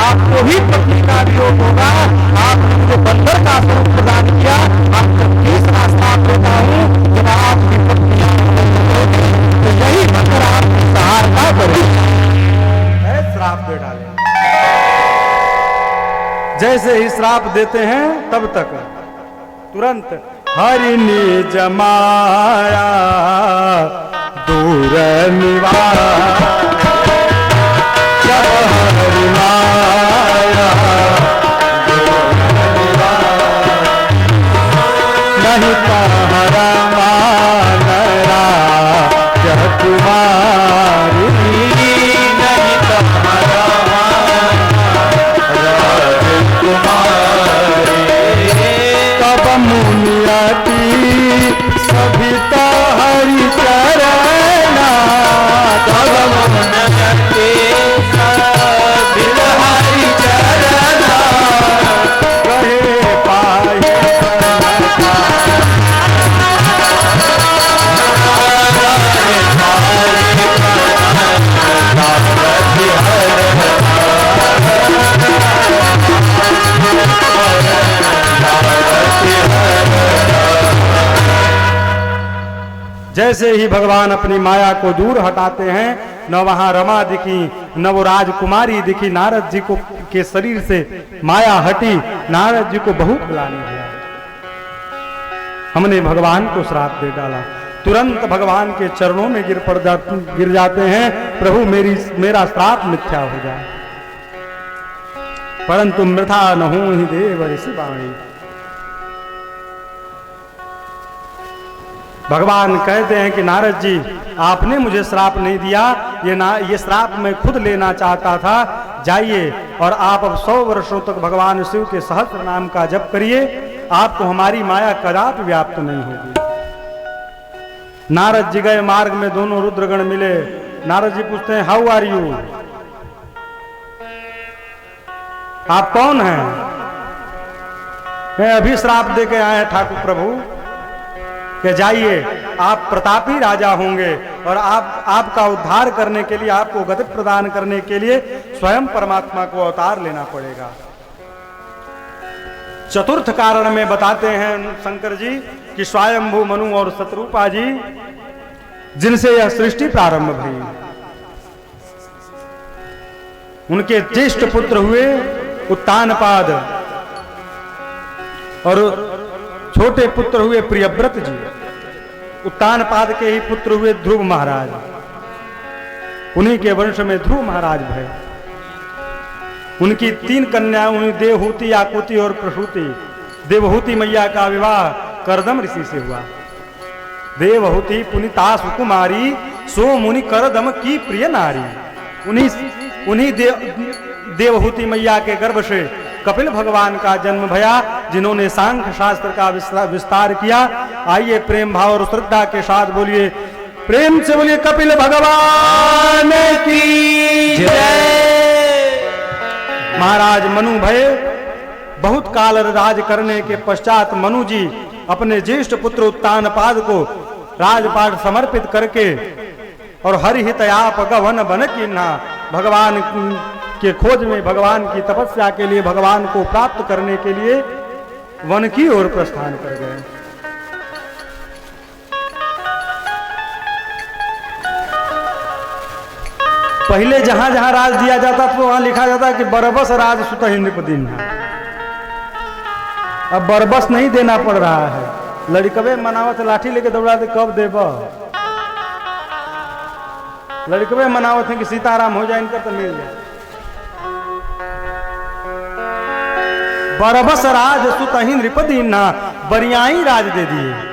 आपको ही पत्नी का वियोग होगा। आपने मुझे बंदर का स्वरूप प्रदान किया, आपको तीसरा श्राप देता हूँ, जब आपकी पत्नी तो यही बंदर आपकी सहायता करे। श्राप दे डाले। जैसे ही श्राप देते हैं तब तक तुरंत हरि निज माया दूर निवास। जब हरि माया नहीं तारा मानरा यह तुम्हारी नहीं तारा तब मुनियति सभी हरि जैसे ही भगवान अपनी माया को दूर हटाते हैं, न वहां रमा दिखी, न वो राजकुमारी दिखी। नारद जी को के शरीर से माया हटी, नारद जी को बहुत ग्लानि हुआ। हमने भगवान को श्राप दे डाला। तुरंत भगवान के चरणों में गिर जाते हैं, प्रभु मेरा श्राप मिथ्या हो जाए। परंतु मृथा न हो ही देव ऋषि वाणी। भगवान कहते हैं कि नारद जी, आपने मुझे श्राप नहीं दिया, ये श्राप मैं खुद लेना चाहता था। जाइए और आप अब 100 वर्षों तक भगवान शिव के सहस्त्र नाम का जप करिए, आपको हमारी माया कदापि व्याप्त नहीं होगी। नारद जी गए, मार्ग में दोनों रुद्रगण मिले। नारद जी पूछते हैं, हाउ आर यू, आप कौन हैं? मैं अभी श्राप दे के आए हैं ठाकुर प्रभु कि जाइए, आप प्रतापी राजा होंगे और आपका उद्धार करने के लिए, आपको गति प्रदान करने के लिए स्वयं परमात्मा को अवतार लेना पड़ेगा। चतुर्थ कारण में बताते हैं शंकर जी कि स्वयंभू मनु और शत्रुपा जी, जिनसे यह सृष्टि प्रारंभ भई, उनके ज्येष्ठ पुत्र हुए उत्तानपाद और छोटे पुत्र हुए प्रियव्रत जी। उत्तानपाद के ही पुत्र हुए ध्रुव महाराज, उन्हीं के वंश में ध्रुव महाराज भय। उनकी 3 कन्याएं हुई, देवहूति, आकुति और प्रसूति। देवहूति मैया का विवाह करदम ऋषि से हुआ। देवहूति पुनिता सुकुमारी, सो मुनि करदम की प्रिय नारी। उन्हीं देवहूति मैया के गर्भ से कपिल भगवान का जन्म भया, जिन्होंने सांख्य शास्त्र का विस्तार किया। आइए प्रेम भाव और श्रद्धा के साथ बोलिए, प्रेम से बोलिए कपिल भगवान की जय। महाराज मनु भय बहुत काल राज करने के पश्चात मनु जी अपने ज्येष्ठ पुत्र उत्तानपाद को राजपाट समर्पित करके और हरिहितयाप गवन बन कीन्हा, भगवान के खोज में, भगवान की तपस्या के लिए, भगवान को प्राप्त करने के लिए वन की ओर प्रस्थान कर गए। पहले जहां जहां राज दिया जाता तो वहां लिखा जाता कि बरबस राज सुतहि नृपदीन्हा। अब बरबस नहीं देना पड़ रहा है। लड़कवे मनावत लाठी लेके दौड़ा दे, कब देब? लड़कवे मनावत है कि सीताराम हो जाए, इनका तो मिल जाए। बरबस राज सुतहि नृपदीन्हा, बरियाई राज दे दिए।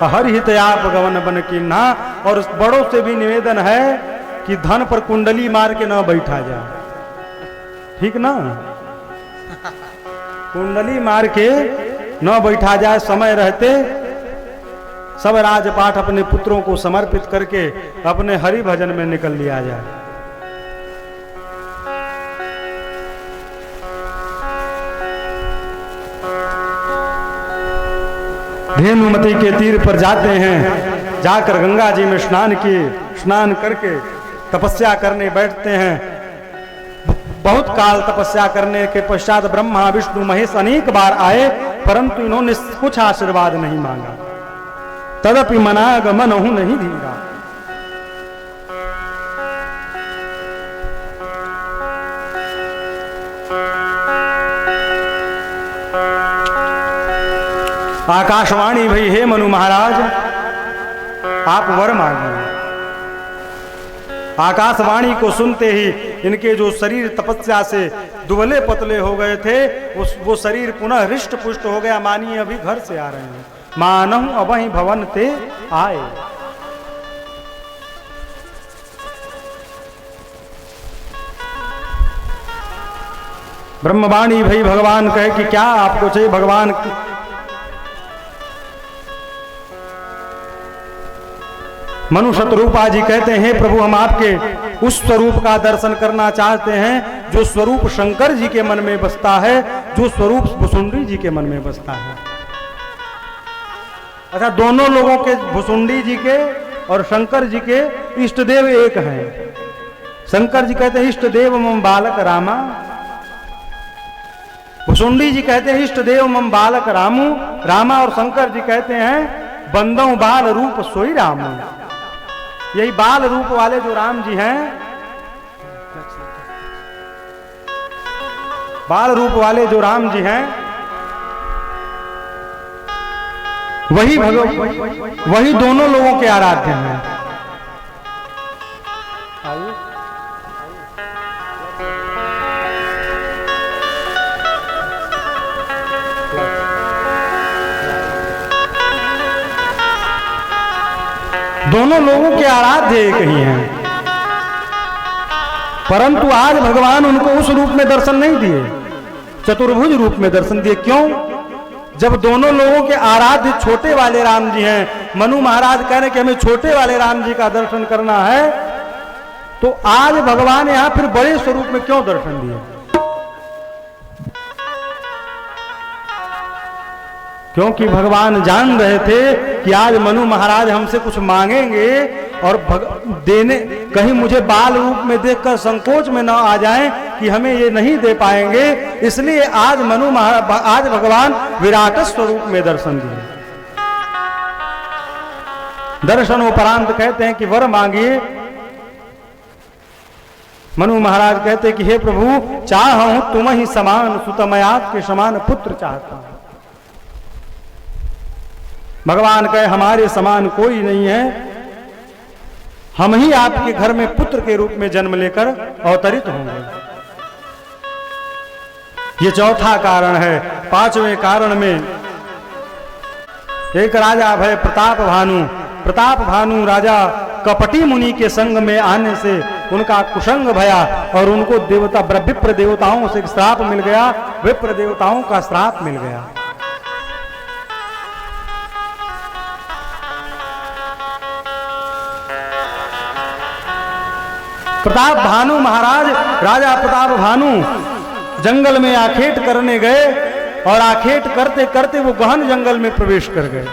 हरिहितयाप गवन बन कीन्हा। और बड़ों से भी निवेदन है कि धन पर कुंडली मार के न बैठा जाए, ठीक ना? कुंडली मार के न बैठा जाए, समय रहते सब राजपाट अपने पुत्रों को समर्पित करके अपने हरि भजन में निकल लिया जाए। धेनुमती के तीर पर जाते हैं, जाकर गंगा जी में स्नान करके तपस्या करने बैठते हैं। बहुत काल तपस्या करने के पश्चात ब्रह्मा विष्णु महेश अनेक बार आए, परंतु इन्होंने कुछ आशीर्वाद नहीं मांगा। तदपि मनागमन हूं नहीं धीरा। आकाशवाणी भई, हे मनु महाराज, आप वर मांगिए। आकाशवाणी को सुनते ही इनके जो शरीर तपस्या से दुबले पतले हो गए थे, वो शरीर पुनः हृष्ट पुष्ट हो गया। मानिए अभी घर से आ रहे हैं। मानहु अबहि भवन ते आए। ब्रह्मवाणी भई, भगवान कहे कि क्या आपको चाहिए? भगवान मनु शतरूपा जी कहते हैं, प्रभु हम आपके उस स्वरूप का दर्शन करना चाहते हैं जो स्वरूप शंकर जी के मन में बसता है, जो स्वरूप भुसुंडी जी के मन में बसता है। अच्छा, दोनों लोगों के, भुसुंडी जी के और शंकर जी के इष्ट देव एक हैं। शंकर जी कहते हैं इष्ट देव मम बालक रामा, भुसुंडी जी कहते हैं इष्ट देव मम बालक रामू। रामा और शंकर जी कहते हैं बंदों बाल रूप सोई राम। यही बाल रूप वाले जो राम जी हैं, बाल रूप वाले जो राम जी हैं, वही दोनों लोगों के आराध्य हैं। दोनों लोगों के आराध्य एक ही हैं, परंतु आज भगवान उनको उस रूप में दर्शन नहीं दिए, चतुर्भुज रूप में दर्शन दिए। क्यों? जब दोनों लोगों के आराध्य छोटे वाले राम जी हैं, मनु महाराज कह रहे कि हमें छोटे वाले राम जी का दर्शन करना है, तो आज भगवान यहां फिर बड़े स्वरूप में क्यों दर्शन दिए? क्योंकि भगवान जान रहे थे कि आज मनु महाराज हमसे कुछ मांगेंगे और देने, कहीं मुझे बाल रूप में देखकर संकोच में न आ जाएं कि हमें ये नहीं दे पाएंगे, इसलिए आज आज भगवान विराट स्वरूप में दर्शन दिए। दर्शन उपरांत कहते हैं कि वर मांगिए। मनु महाराज कहते हैं कि हे प्रभु, चाहूं तुम ही समान सुत, मैं आपके समान पुत्र चाहता हूं। भगवान कहे हमारे समान कोई नहीं है, हम ही आपके घर में पुत्र के रूप में जन्म लेकर अवतरित होंगे। ये चौथा कारण है। पांचवें कारण में एक राजा भय प्रताप भानु। प्रताप भानु राजा कपटी मुनि के संग में आने से उनका कुसंग भया और उनको विप्र देवताओं से श्राप मिल गया, विप्र देवताओं का श्राप मिल गया। प्रताप भानु महाराज, राजा प्रताप भानु जंगल में आखेट करने गए और आखेट करते करते वो गहन जंगल में प्रवेश कर गए।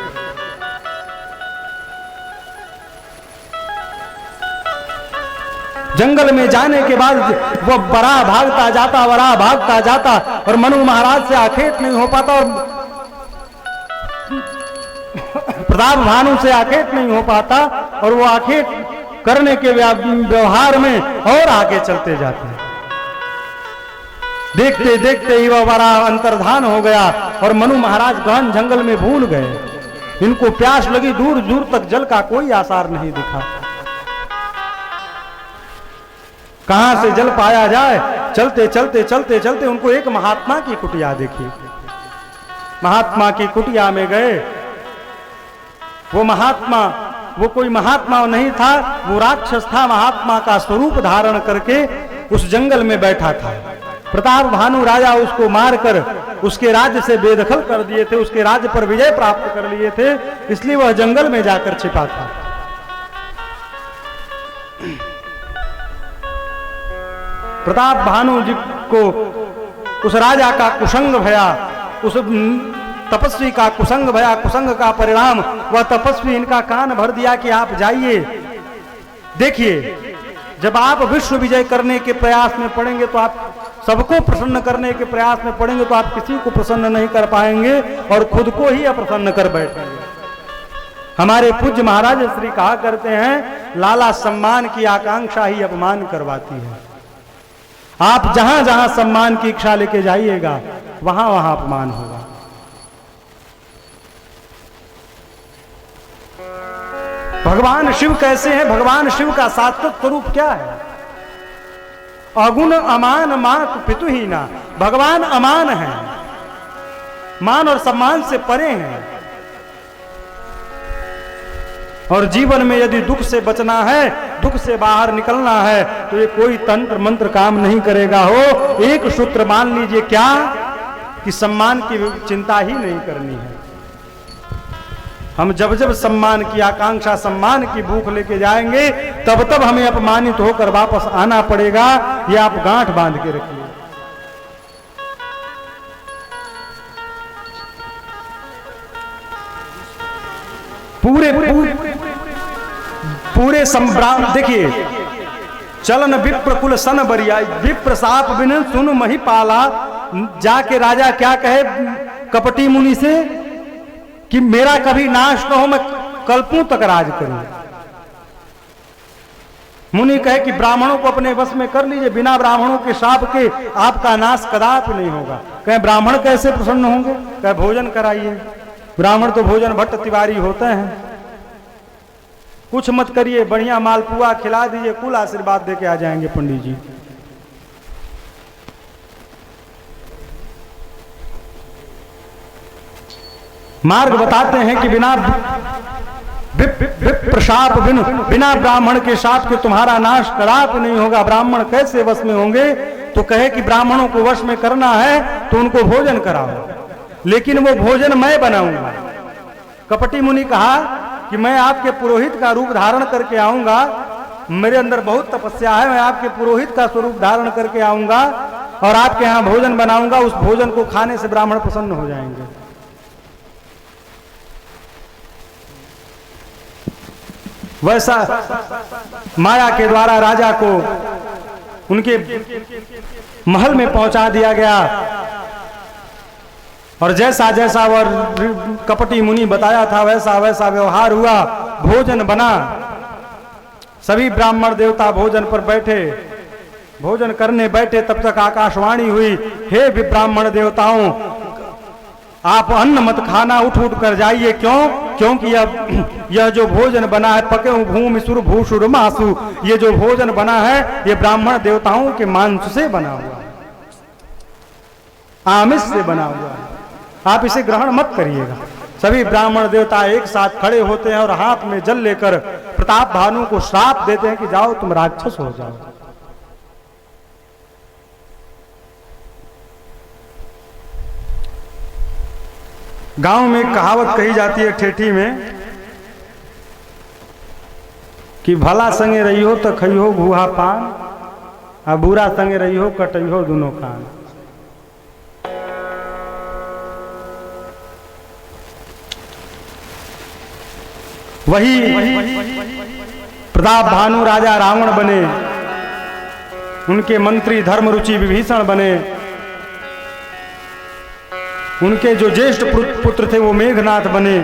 जंगल में जाने के बाद वो बड़ा भागता जाता और मनु महाराज से आखेट नहीं हो पाता और प्रताप भानु से आखेट नहीं हो पाता और वो आखेट करने के व्यवहार में और आगे चलते जाते हैं। देखते देखते ही वह बड़ा अंतर्धान हो गया और मनु महाराज गहन जंगल में भूल गए। इनको प्यास लगी, दूर दूर तक जल का कोई आसार नहीं दिखा। कहां से जल पाया जाए? चलते चलते चलते चलते उनको एक महात्मा की कुटिया देखी। महात्मा की कुटिया में गए। वो कोई महात्मा नहीं था, वो राक्षस था। महात्मा का स्वरूप धारण करके उस जंगल में बैठा था। प्रताप भानु राजा उसको मारकर उसके राज्य से बेदखल कर दिए थे, उसके राज्य पर विजय प्राप्त कर लिए थे, इसलिए वह जंगल में जाकर छिपा था। प्रताप भानु जी को उस राजा का कुसंग भया, उस तपस्वी का कुसंग भया। कुसंग का परिणाम वह तपस्वी इनका कान भर दिया कि आप जाइए, देखिए जब आप विश्व विजय करने के प्रयास में पड़ेंगे तो आप सबको प्रसन्न करने के प्रयास में पड़ेंगे तो आप किसी को प्रसन्न नहीं कर पाएंगे और खुद को ही अप्रसन्न कर बैठेंगे। हमारे पूज्य महाराज श्री कहा करते हैं, लाला सम्मान की आकांक्षा ही अपमान करवाती है। आप जहां जहां सम्मान की इच्छा लेके जाइएगा वहां वहां अपमान होगा। भगवान शिव कैसे हैं? भगवान शिव का सात्विक स्वरूप क्या है? अगुण अमान मात पितुहीना। भगवान अमान है, मान और सम्मान से परे हैं। और जीवन में यदि दुख से बचना है, दुख से बाहर निकलना है, तो ये कोई तंत्र मंत्र काम नहीं करेगा। हो एक सूत्र मान लीजिए, क्या कि सम्मान की चिंता ही नहीं करनी है। हम जब जब सम्मान की आकांक्षा, सम्मान की भूख लेके जाएंगे, तब तब हमें अपमानित होकर वापस आना पड़ेगा। ये आप गांठ बांध के रखिए। पूरे संभ्राम देखिए, चलन विप्र कुल सन बरिया, विप्र साप बिन सुन मही पाला। जाके राजा क्या कहे कपटी मुनि से कि मेरा कभी नाश न हो, मैं कल्पों तक राज करूं। मुनि कहे कि ब्राह्मणों को अपने वश में कर लीजिए, बिना ब्राह्मणों के शाप के आपका नाश कदापि नहीं होगा। कहे ब्राह्मण कैसे प्रसन्न होंगे? कहे भोजन कराइए। ब्राह्मण तो भोजन भट्ट तिवारी होते हैं। कुछ मत करिए, बढ़िया मालपुआ खिला दीजिए, कुल आशीर्वाद दे के आ जाएंगे पंडित जी। मार्ग बताते हैं कि बिना प्रशाप बिना ब्राह्मण के शाप के तुम्हारा नाश कदापि नहीं होगा। ब्राह्मण कैसे वश में होंगे? तो कहे कि ब्राह्मणों को वश में करना है तो उनको भोजन कराओ, लेकिन वो भोजन मैं बनाऊंगा। कपटी मुनि कहा कि मैं आपके पुरोहित का रूप धारण करके आऊंगा, मेरे अंदर बहुत तपस्या है, मैं आपके पुरोहित का स्वरूप धारण करके आऊंगा और आपके यहाँ भोजन बनाऊंगा। उस भोजन को खाने से ब्राह्मण प्रसन्न हो जाएंगे। वैसा माया के द्वारा राजा को उनके महल में पहुंचा दिया गया और जैसा जैसा वह कपटी मुनि बताया था वैसा वैसा व्यवहार हुआ। भोजन बना, सभी ब्राह्मण देवता भोजन पर बैठे, भोजन करने बैठे तब तक आकाशवाणी हुई, हे ब्राह्मण देवताओं, आप अन्न मत खाना, उठ उठ कर जाइए। क्यों? क्योंकि यह जो भोजन बना है, पके भूमि सुर भूषुर मासु, ये जो भोजन बना है ये ब्राह्मण देवताओं के मांस से बना हुआ है, आमिष से बना हुआ है, आप इसे ग्रहण मत करिएगा। सभी ब्राह्मण देवता एक साथ खड़े होते हैं और हाथ में जल लेकर प्रताप भानु को श्राप देते हैं कि जाओ तुम राक्षस हो जाओ। गांव में एक कहावत कही जाती है ठेठी में कि भला संगे रही हो तो खइहो भूहा पान, आ बुरा संगे रही हो कटइहो दोनों कान। वही प्रताप भानु राजा रावण बने, उनके मंत्री धर्म रुचि विभीषण बने, उनके जो ज्येष्ठ पुत्र थे वो मेघनाथ बने।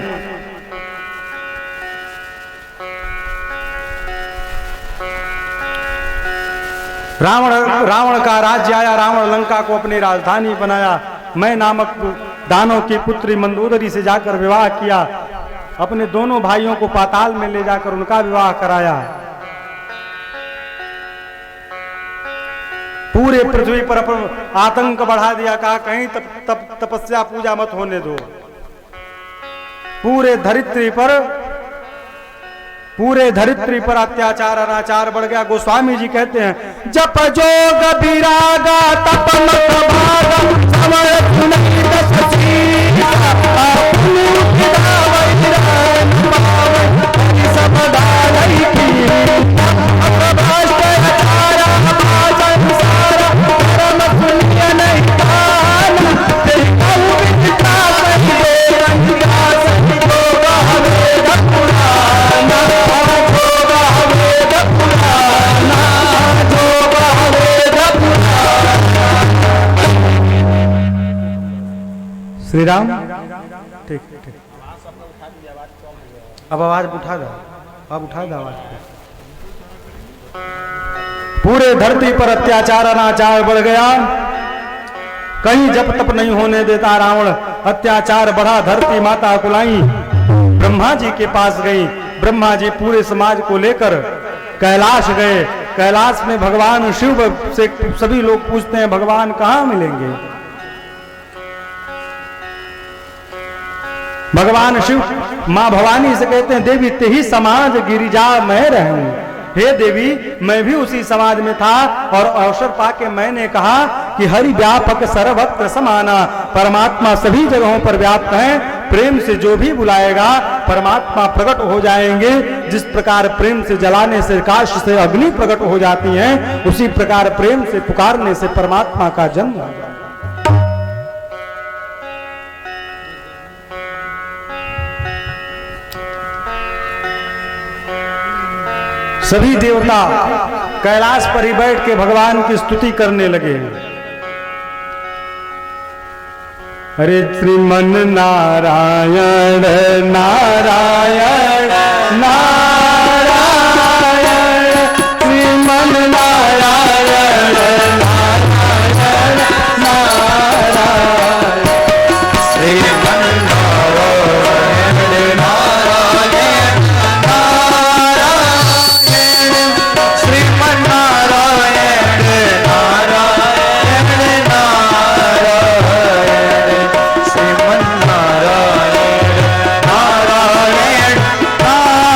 रावण का राज्य आया, रावण लंका को अपनी राजधानी बनाया। मैं नामक दानव की पुत्री मंदोदरी से जाकर विवाह किया, अपने दोनों भाइयों को पाताल में ले जाकर उनका विवाह कराया। पूरे पृथ्वी पर आतंक बढ़ा दिया, कहा कहीं तपस्या पूजा मत होने दो। पूरे धरित्री पर अत्याचार अनाचार बढ़ गया। गोस्वामी जी कहते हैं, जप जोग विरागा तप मत भागा समर सुनई दस सीता अपनी उठा वैरान पावन सब दाई की अप्रभाष्ट अचारा भाजन सारा धर्म सुनिय नहीं ताना तेरी कहू विचिता सही रंगा सही जोगा वेद पुराना जोगा वेद पुराना जोगा वेद पुराना। श्री राम ठीक ठीक, अब आवाज उठा दो, अब उठा दो आवाज। पूरे धरती पर अत्याचार अनाचार बढ़ गया, कहीं जप तप नहीं होने देता रावण। अत्याचार बढ़ा, धरती माता कुलाई ब्रह्मा जी के पास गई। ब्रह्मा जी पूरे समाज को लेकर कैलाश गए। कैलाश में भगवान शिव से सभी लोग पूछते हैं भगवान कहाँ मिलेंगे। भगवान शिव मां भवानी से कहते हैं, देवी तेही समाज गिरिजा मैं रहूं। हे देवी, मैं भी उसी समाज में था और अवसर पाके मैंने कहा कि हरि व्यापक सर्वत्र समाना, परमात्मा सभी जगहों पर व्याप्त है। प्रेम से जो भी बुलाएगा परमात्मा प्रकट हो जाएंगे। जिस प्रकार प्रेम से जलाने से काश से अग्नि प्रकट हो जाती है, उसी प्रकार प्रेम से पुकारने से परमात्मा का जन्म हो जाता है। सभी देवता कैलाश पर ही बैठ के भगवान की स्तुति करने लगे। अरे श्रीमन नारायण नारायण नारायण श्रीमन नारायण नारायण नारायण श्रीमन नारायण नारायण नारायण श्रीमन नारायण नारायण नारायण श्रीमन नारायण नारायण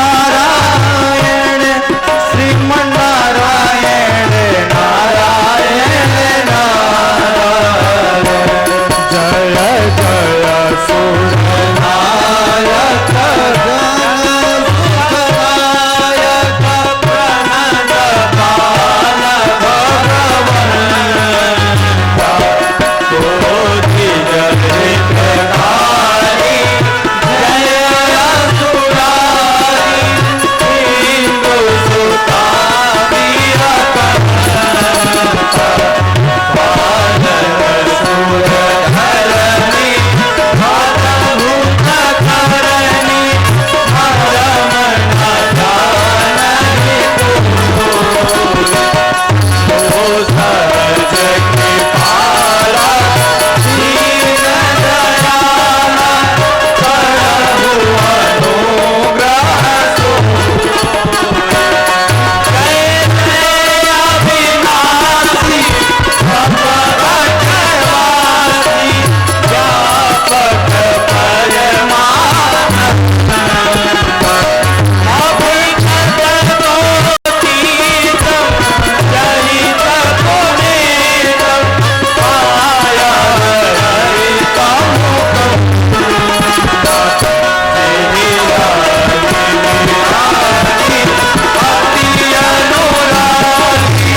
नारायण श्रीमन नारायण नारायण नारायण जय जय सुरनायक सुखदायक प्रणत पाल भगवंता कोटि जगत्कारी जय असुरारी हिंदु सुता वीर कंता पालन सुर धरणी भूत करणी हरम न जानहि ओ सहज कृपाला दीन दयाला करहु अनुग्रह कैसे अविनाशी भगवतवासी व्यापक परमानंद अभिगत गोतीतम जहित पुनीतम पाया हरितम अति अनुरागी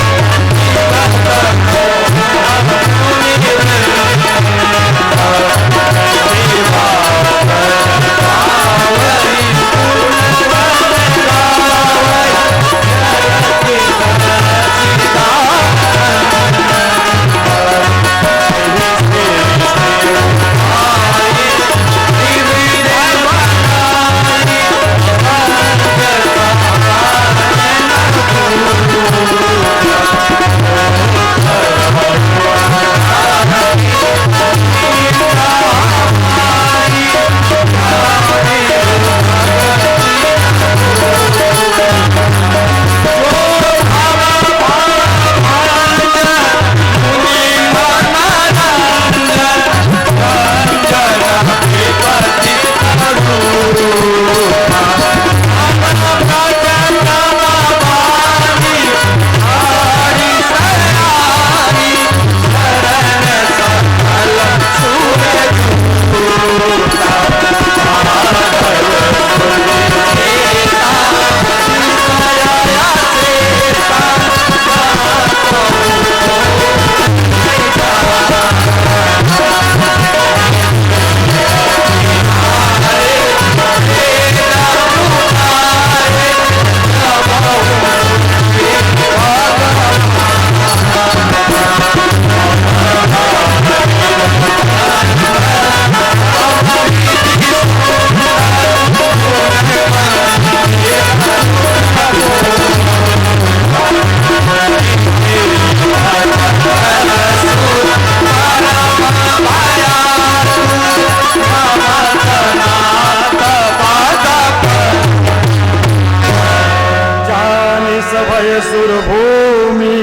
सुर भूमि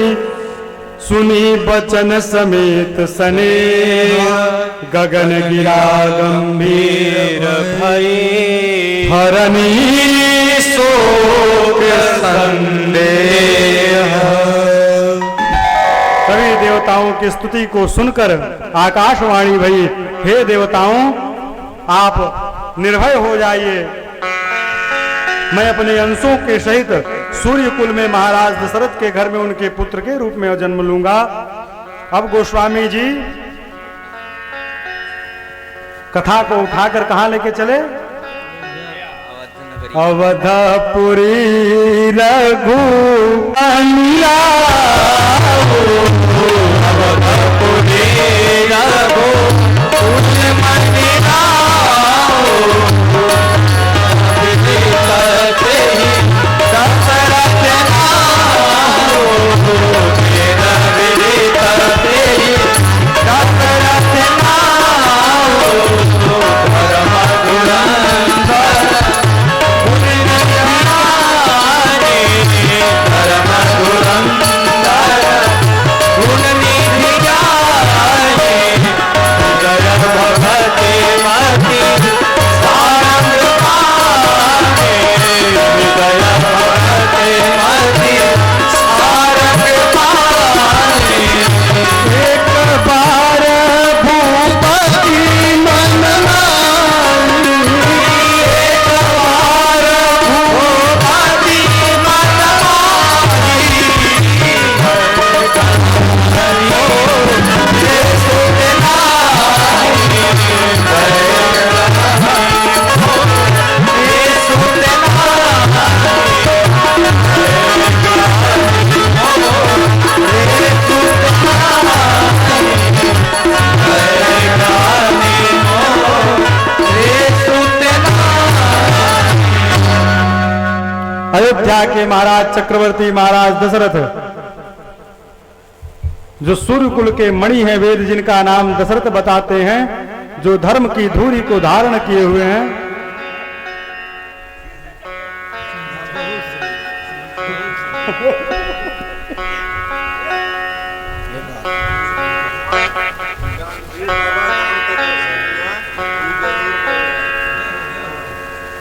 सुनी बचन समेत सने गगन गिरा गंभीर भई हरनी शोक संदेह। सभी देवताओं की स्तुति को सुनकर आकाशवाणी भई, हे देवताओं आप निर्भय हो जाइए, मैं अपने अंशों के सहित सूर्य कुल में महाराज दशरथ के घर में उनके पुत्र के रूप में जन्म लूंगा। अब गोस्वामी जी कथा को उठाकर कहां लेके चले? अवधपुरी रघु अवधपुरी रघु अयोध्या के महाराज चक्रवर्ती महाराज दशरथ, जो सूर्यकुल के मणि हैं, वेद जिनका नाम दशरथ बताते हैं, जो धर्म की धूरी को धारण किए हुए हैं।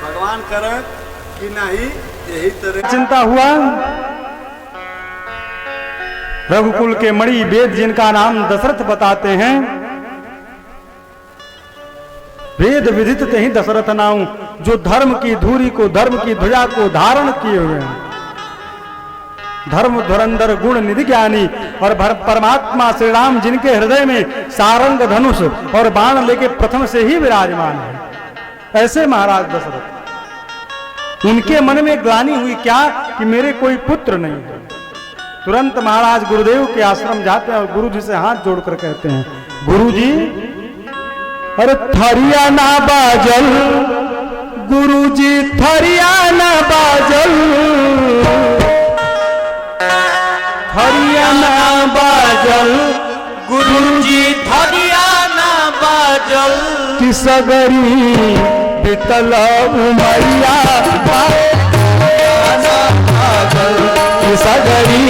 भगवान करें कि नहीं, यही तरह चिंता हुआ। रघुकुल के मणि वेद जिनका नाम दशरथ बताते हैं, वेद विदित ते ही दशरथ नाऊ, जो धर्म की धूरी को, धर्म की ध्वजा को धारण किए हुए हैं। धर्म धुरंधर गुण निधि ज्ञानी और परमात्मा श्री राम जिनके हृदय में सारंग धनुष और बाण लेके प्रथम से ही विराजमान है, ऐसे महाराज दशरथ। उनके मन में ग्लानि हुई क्या कि मेरे कोई पुत्र नहीं है। तुरंत महाराज गुरुदेव के आश्रम जाते हैं और गुरु जी से हाथ जोड़कर कहते हैं, गुरु जी, अरे थरिया ना बाजल, गुरु जी थरिया ना बाजल, थरिया ना बाजल, गुरु जी थरिया ना बाजल, किसगरी बितल उमरिया किसगरी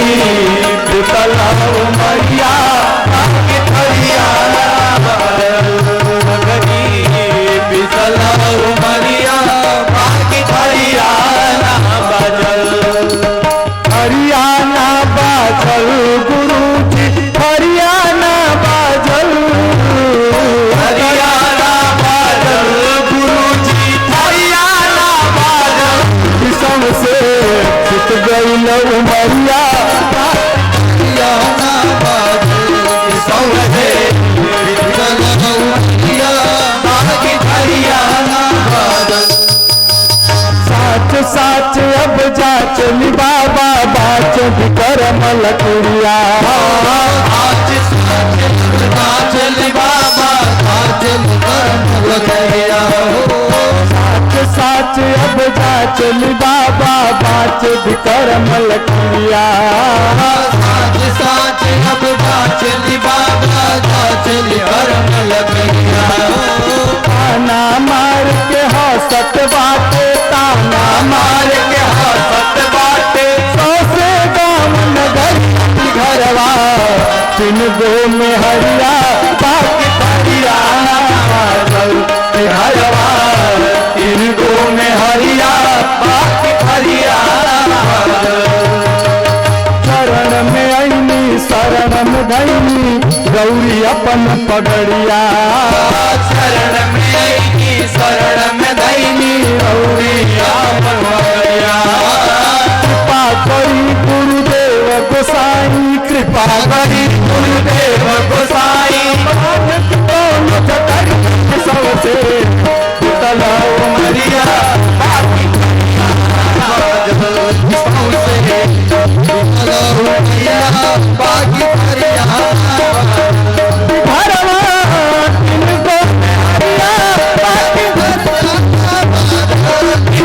बितल उमरिया थरिया ना बाजल, बितल उमरिया थरिया ना बाजल, हरियाणा बाजल, गुरु जी हरियाणा बाजल, हरियाणा बाजल, गुरु जी हरियाणा बाजल, किसम से चित गई उमरिया हरियाणा बाजल, किसम से बितल उमरिया हरियाणा बाजल। साच साच अब जाच ली बाबा, बाच करम लकुड़िया, आज चल बाबा, चल करम लकुड़िया, साच साच अब जाच ली बाबा, बाच करम लकुड़िया, साच साच अब चल बाबा, चल करम लकुड़िया, ताना मार के हंसत बाटे, ताना मार के हंसत बाटे, सौसे गाँव नगर घरवा, तीन गो में हरिया बाकी हरियाणा बाजल, हरवा तीन गो में हरिया बाकी हरियाणा बाजल, शरण में ऐनी शरण में धैनी, गौरी अपन पगड़िया, शरण में आईनी शरण में धैनी, गौरी अपन पगड़िया, कृपा करी गुरुदेव गोसाई, कृपा करी गुरुदेव गोसाई, सबसे हरिया बाकी बाकी हरियाणा घरवा तीन गो हरिया बाकी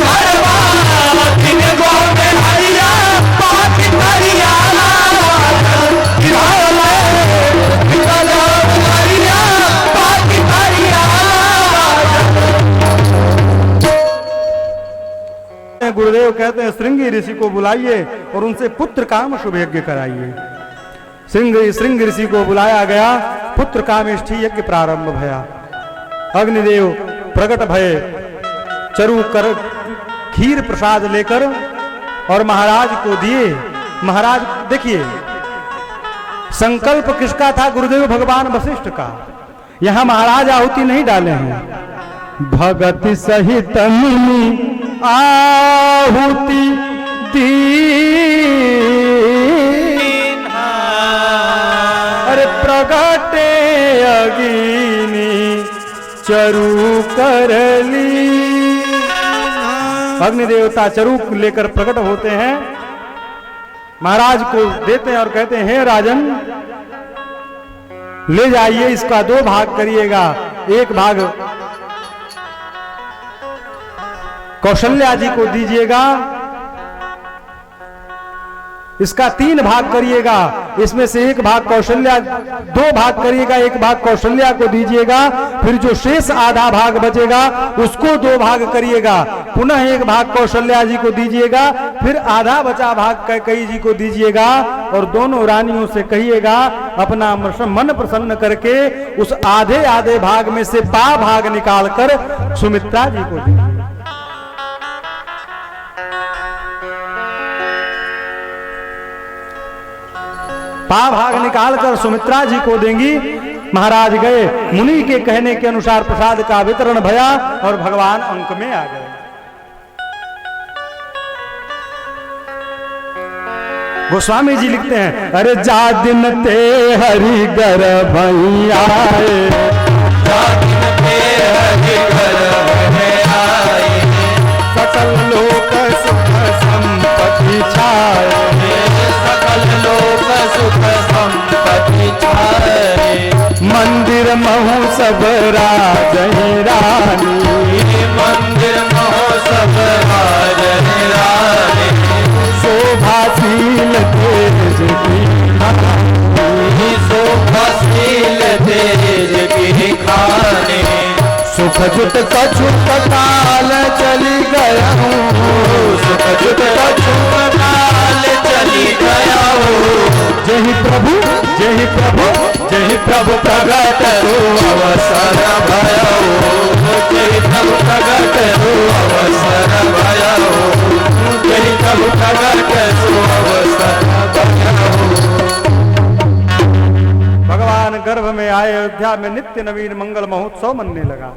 हरवा तीन गो में हरिया बाकी हरियाणा हरिया बाकी हरियाणा। गुरुदेव कहते हैं श्रृंगी ऋषि को बुलाइए और उनसे पुत्र काम शुभ यज्ञ कराइए। श्रृंग ऋषि को बुलाया गया, पुत्र कामेष्ठी यज्ञ प्रारंभ भया। अग्निदेव प्रकट भये, चरु कर खीर प्रसाद लेकर और महाराज को दिए। महाराज देखिए, संकल्प किसका था? गुरुदेव भगवान वशिष्ठ का। यहां महाराज आहुति नहीं डाले हैं। भगति सहित मुनि आहुति दी, अरे प्रगटे अगिनी चरु करली। अग्नि देवता चरु लेकर प्रकट होते हैं, महाराज को देते हैं और कहते हैं, हे राजन ले जाइए, इसका 2 भाग करिएगा। एक भाग कौशल्या जी को दीजिएगा इसका 3 भाग करिएगा, इसमें से 1 भाग कौशल्या, 2 भाग करिएगा, 1 भाग कौशल्या को दीजिएगा, फिर जो शेष आधा भाग बचेगा उसको 2 भाग करिएगा, पुनः 1 भाग कौशल्या जी को दीजिएगा, फिर आधा बचा भाग कैकेयी जी को दीजिएगा और दोनों रानियों से कहिएगा अपना मन प्रसन्न करके उस आधे आधे भाग में से पा भाग निकालकर सुमित्रा जी को दीजिए। पा भाग निकालकर सुमित्रा जी को देंगी। महाराज गए, मुनि के कहने के अनुसार प्रसाद का वितरण भया और भगवान अंक में आ गए। गोस्वामी जी लिखते हैं, अरे जा दिन ते हरि गर्भ आए, जा दिन ते हरि गर्भ आए, सकल लोक सुख संपत्ति छाए, सकल लोक सुख संपत्ति छाए, मंदिर महु सब राजहि रानी, मंदिर महोत्सव राज निराले, शोभाशील तेज की शोभाशील तेज की खाने, सुख जुट कछु कटाल चली गया हूँ, सुख जुट कछु काल चली गया हो, जय प्रभु जय प्रभु जय प्रभु प्रगट तो अवसर भयो, जय प्रभु प्रगट तो अवसर भयो, जय प्रभु प्रगट तो अवसर भयो। भगवान गर्भ में आए, अयोध्या में नित्य नवीन मंगल महोत्सव मनने लगा।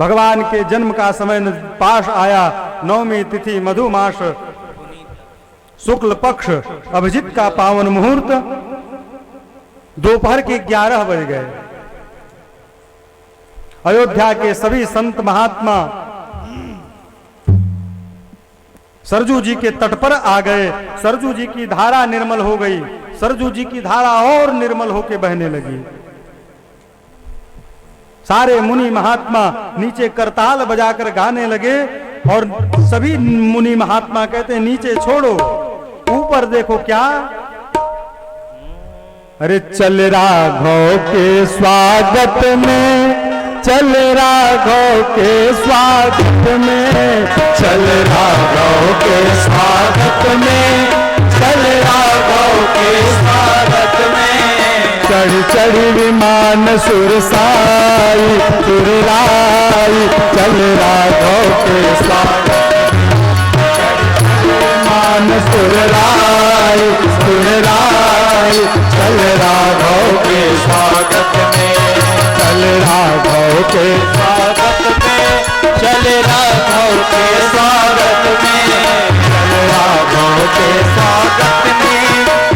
भगवान के जन्म का समय पास आया, 9वीं तिथि मधुमास शुक्ल पक्ष अभिजित का पावन मुहूर्त, दोपहर के 11 बज गए। अयोध्या के सभी संत महात्मा सरजू जी के तट पर आ गए। सरजू जी की धारा निर्मल हो गई, सरजू जी की धारा और निर्मल होकर बहने लगी। सारे मुनि महात्मा नीचे करताल बजाकर गाने लगे और सभी मुनि महात्मा कहते हैं नीचे छोड़ो, ऊपर देखो क्या। अरे चल राघव के स्वागत में, चल राघव के स्वागत में, चल राघव के स्वागत में, चल राघव के स्वागत में, चढ़ चढ़ विमान सुरसाई सुरराई, चल राघव के स्वागत विमान सुरराई सुरराई, चल राघव के स्वागत में, चल राघव के स्वागत में, चल राघव के स्वागत में, चल राघव के स्वागत में,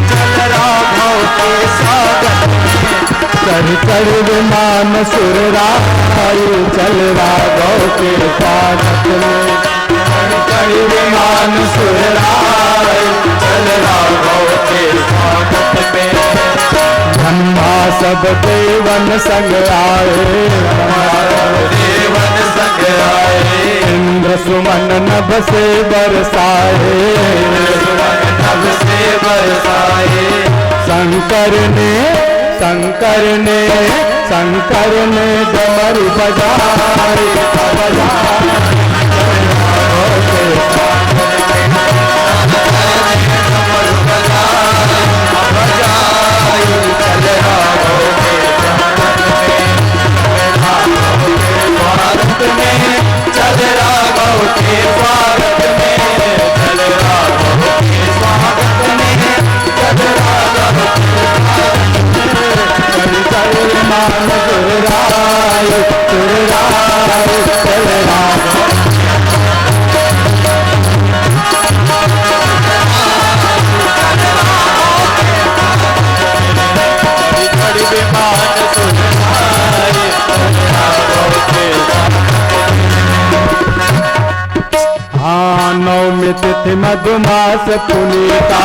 चल राघव के स्वागत में, चढ़ चढ़ विमान सुरराई, चल राघव के स्वागत में, चढ़ चढ़ विमान सुरराई, चल राघव के स्वागत में, ब्रह्मा सब देवन संग आए, देवन संग आए, इंद्र सुमन नभ से बरसाए, नभ से बरसाए, शंकर ने शंकर ने शंकर ने डमरू बजाए बजाए, चल राघव के स्वागत में, चल राघव के स्वागत में, चल राघव चल चल मान सुरराय सुरराय, चल राघव नवमी तिथि मधुमास पुनीता,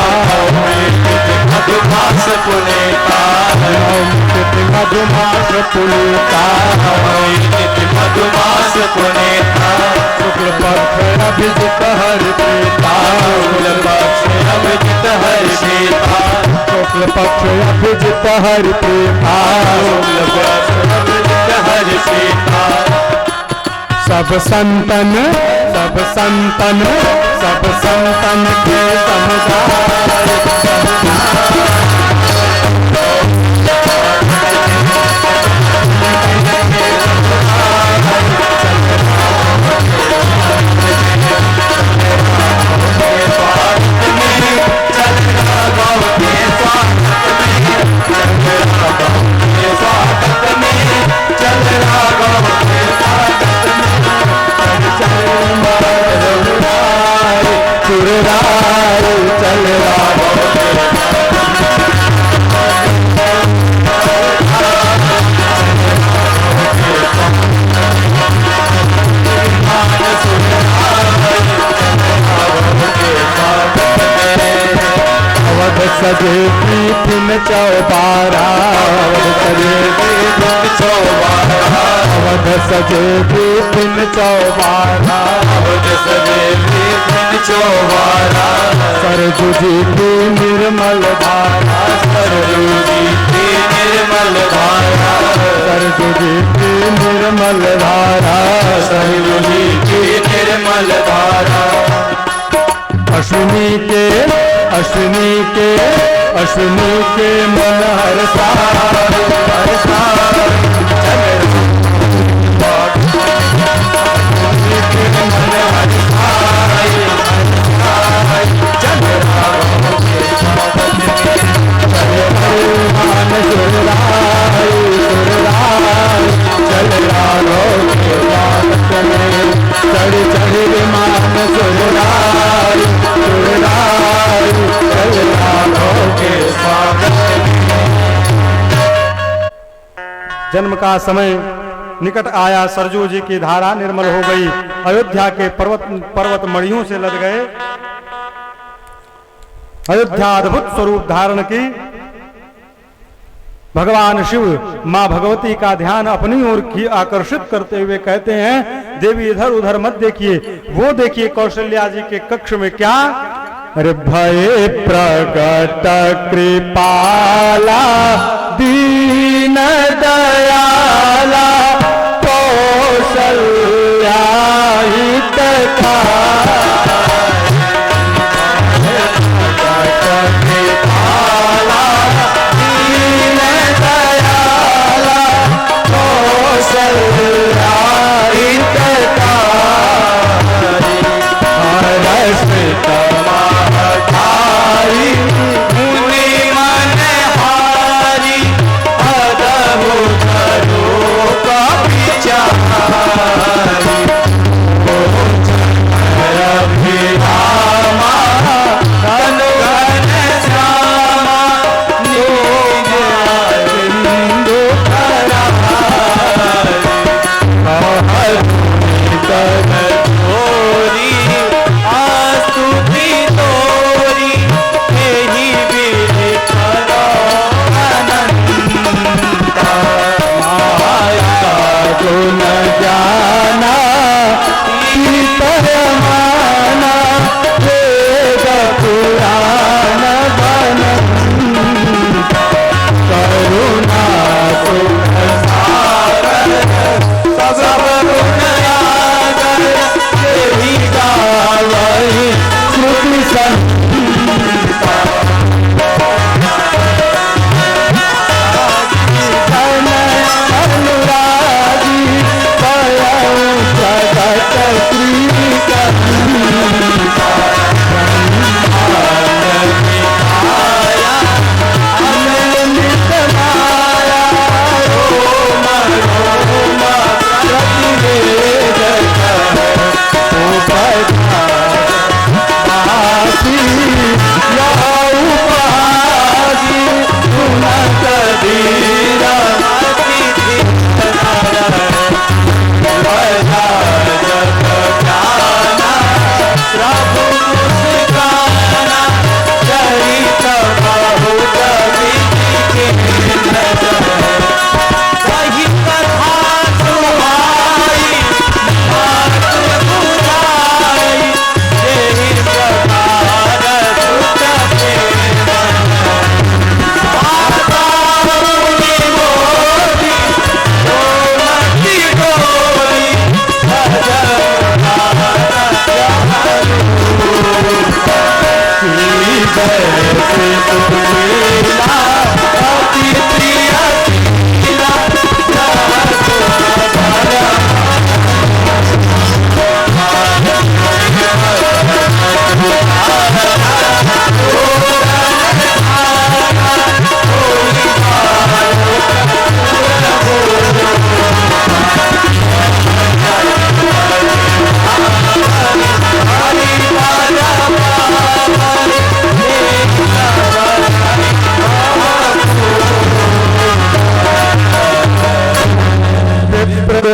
मधुमास पुनीता, नवमी तिथि मधुमास पुनीता, मधुमास पुनीता, शुक्ल पक्ष अभिजित हरि प्रीता, शुक्ल अभिजित हरि प्रेमा हरि सीता सब संतन के समुदाय सजे तीन चौबारा अवध सजे तीन चौबारा सरजू जी की निर्मल धारा सरजू जी की निर्मल धारा सरजू जी की निर्मल धारा सरजू जी की निर्मल धारा अश्विनी के मन हर्षा जन्म का समय निकट आया, सरजू जी की धारा निर्मल हो गई, अयोध्या के पर्वत मणियों से लद गए। अयोध्या अद्भुत स्वरूप धारण की। भगवान शिव मां भगवती का ध्यान अपनी ओर की आकर्षित करते हुए कहते हैं, देवी इधर उधर मत देखिए, वो देखिए कौशल्या जी के कक्ष में क्या। अरे भय प्रगट कृपाला दीन दयाला कौशल्या हितकारी मुनि मन हारी अदभुत रूप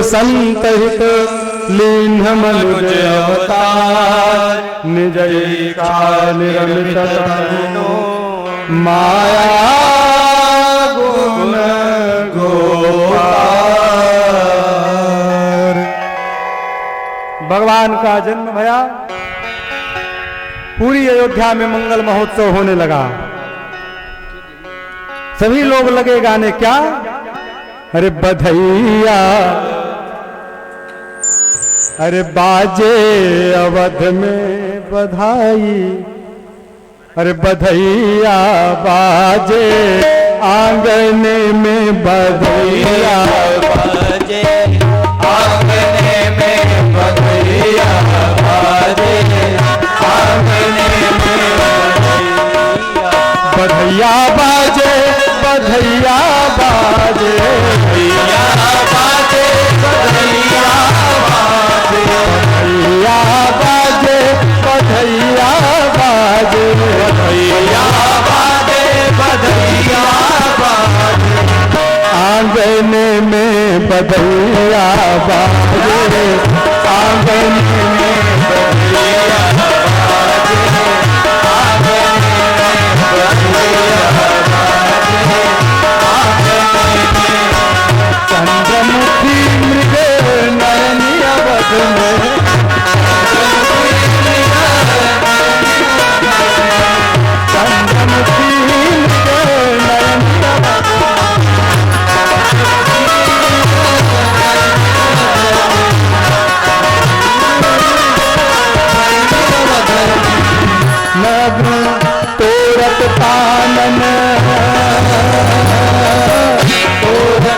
संत हित लीन मनुज अवतार निज इच्छा निरमित तनु माया गुण गोपार। भगवान का जन्म भया, पूरी अयोध्या में मंगल महोत्सव होने लगा। सभी लोग लगे गाने, क्या अरे बधैया, अरे बाजे अवध में बधाई, अरे बधैया बाजे आंगन में बधैया बाजे आंगने में बधैया बाजे आंगने में बधैया बाजे, बधैया बाजे, बधैया बाजे बधैया बाजे बधैया बाजे, बधैया बाजे, बधैया बाजे बधैया बाजे आंगन में बधैया बाजे, आंगन में बधैया बाजे आंगन में बधैया चंद्रमुखी मृग नयनी अवध में, चंद्रमुखी मृग नयनी अवध नग्न तोरत तानन, तोरत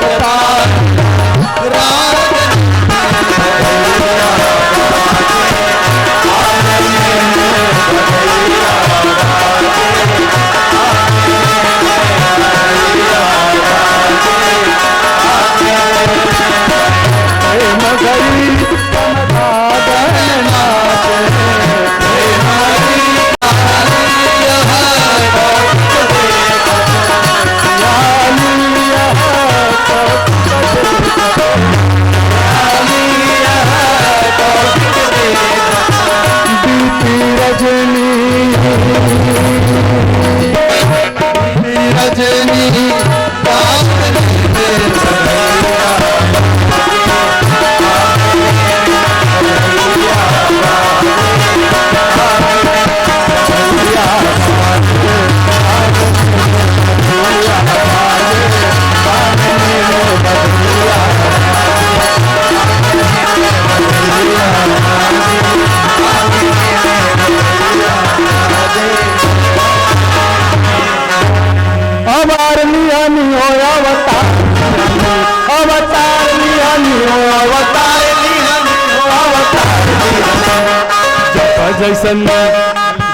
जैसन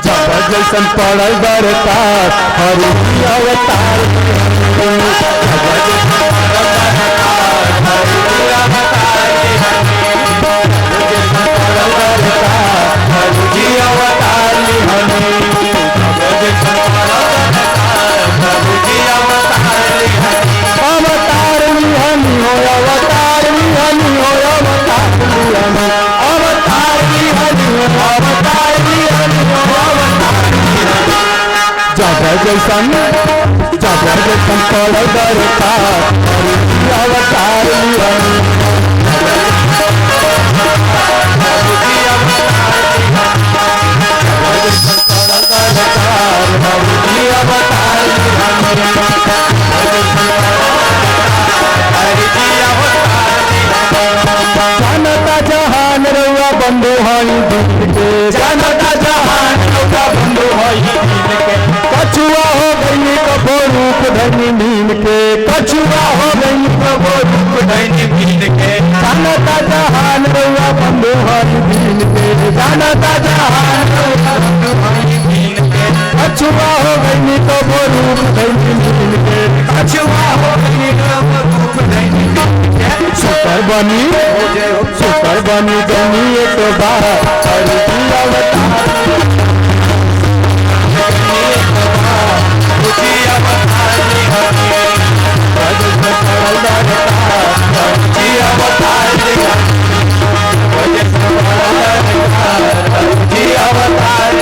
जब जैसन पड़ल बरतार हरि अवतार, जैसन जब जैसन पड़ल बरतार हरि अवतार जनता जहान रउआ बंधु हई दीन के, जनता जहान रउआ बंधु हई दीन के, कछुआ गई नीम के, कछुआ हो गई कबो रूप धनी मीन के। जानता जहान रउआ बंधु हरि दीन के, जानता जहान रउआ बंधु हरि दीन के। कछुआ हो गई कबो रूप धनी मीन के, कछुआ हो गई कबो रूप धनी मीन के। सुपर बनी गनी एक बार हरि की अवतार,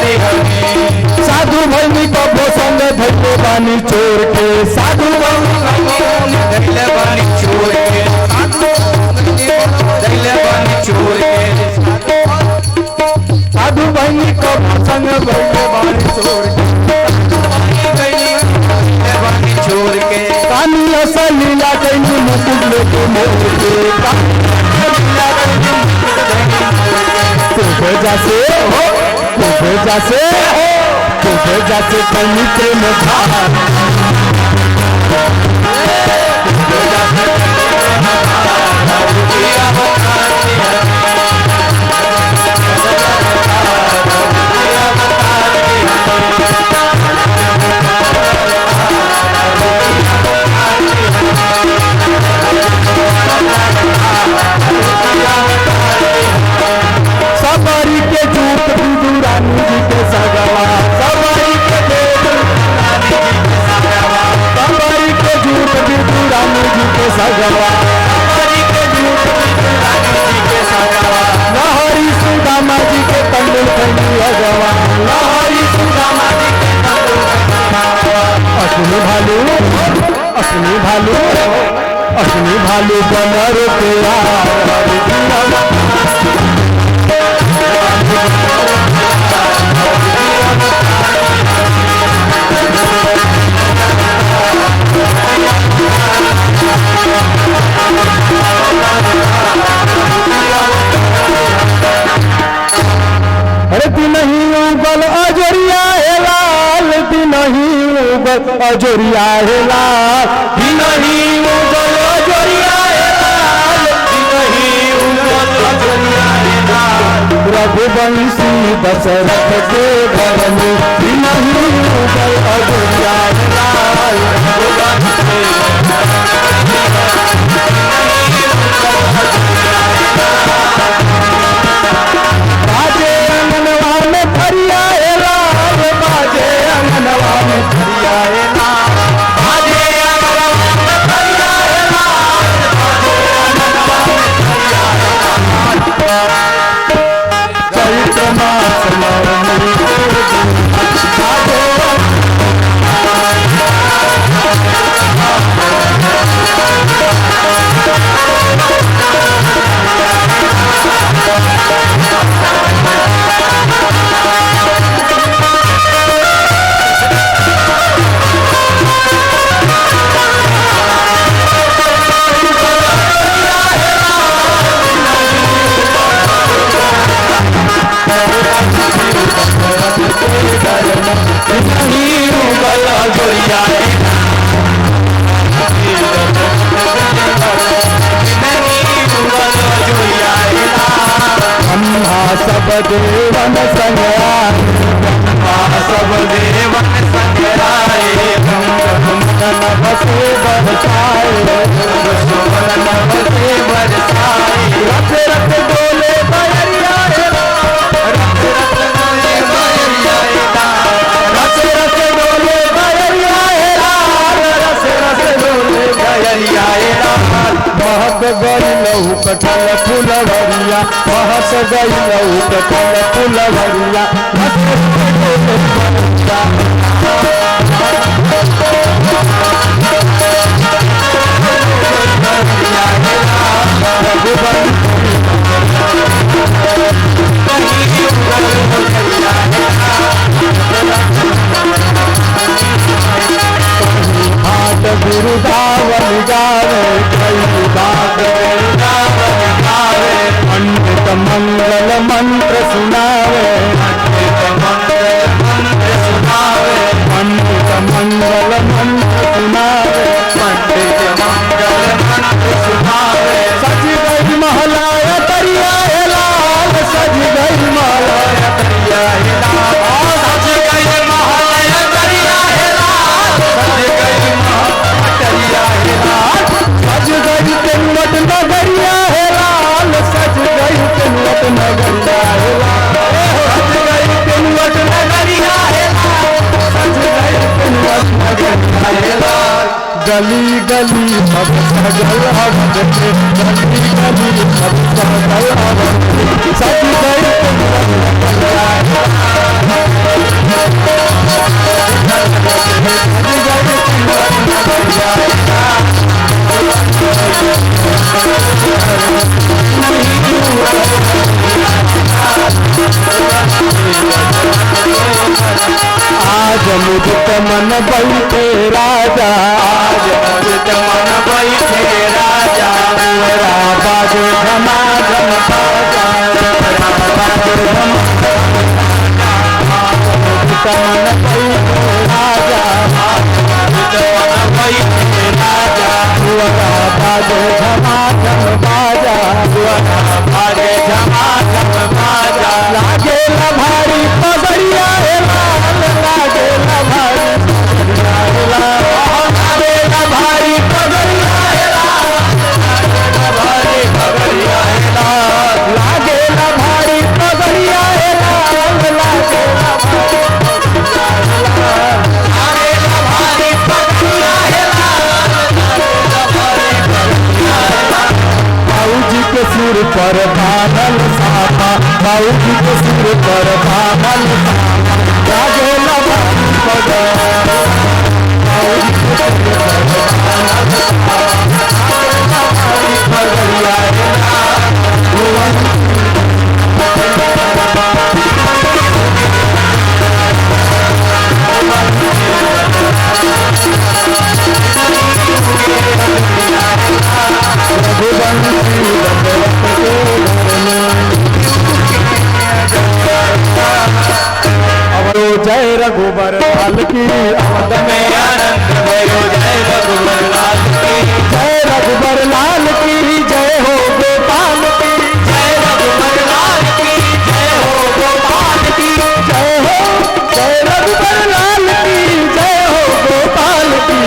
साधु भैनी कबो संग धैले बानी चोर के, साधु धैले बानी चोर के, धैले बानी चोर के। साधु भैनी कबो संग धैले बानी चोर के, कानी असलीला कैनी मुकुट लेके मोर के, जैसे कहीं के सबरी के जूत रानी जी के सगवा, सबरी के जूत रानी जी के सगवा, लहरी सुदामा जी के तंडुल खैनी अगवा, लहरी सुदामा जी के तंडुल असली भालू बनर के अरे नहीं उगल अजोरिया है लाल, नहीं उगल अजोरिया है लाल, नहीं उगल अजोरिया है लाल, नहीं उगल अजोरिया है लाल। रघुवंशी दशरथ के घर में नहीं उगल अजोरिया है लाल, बाजे अंगनवा में फरिया है लाल, बाजे अंगनवा में फरिया है लाल, बाजे अंगनवा में फरिया है लाल, बाजे अंगनवा में फरिया है लाल। चैत मास नवमी सब देवन संग्राम, सब देवन संग्राए, बसे बरसाए, बसे बरसाए। रथ रथ डोले बैरिया है लाल, रथ रथ डोले बैरिया है लाल, रथ रथ डोले बैरिया है लाल, रथ रथ डोले बैरिया है लाल। महक गई लहू कटल फुलवरिया, महक गई लहू कटल फुलवरिया, हाथ गुरुदावन गावे, कई बात गुरुदावन गावे, पंडित मंगल मंत्र सुनावे, पंडित मंगल मंत्र सुनावे, पंडित मंगल मंत्र सुनावे। गली गली सब सजल अवध के, गली गली सब सजल अवध के, सज गई आज मुझ मन बैठे राजा, आज मुझ मन बैठे राजा, मेरा बाजे घमा घम बाजा, बाजे घम मन बैठे राजा, मुझ मन बैठे राजा, मेरा बाजे घमा घम बाजा, बाजे झमा झम बाजा, लागे न भारी पगड़िया हे लाल, लागे न भारी पगड़िया हे लाल, लागे न भारी पगड़िया हे लाल, भारी पगड़िया हे लाल, लागे न भारी पगड़िया हे लाल, लागे न भारी पगड़िया हे लाल, बाबूजी के सिर पर बादल साफा, बाबूजी के सिर पर बादल साफा, लागे न भारी पगड़िया, बाबूजी के सिर पर बादल साफा, लागे न भारी पगड़िया हे जय रघुबर लाल की, अवध में आनंद भयो, जय रघुबर लाल की, जय रघुबर लाल की, जय हो गोपाल की, जय रघुबर लाल की, जय हो गोपाल की, जय हो जय रघुबर लाल की, जय हो गोपाल की,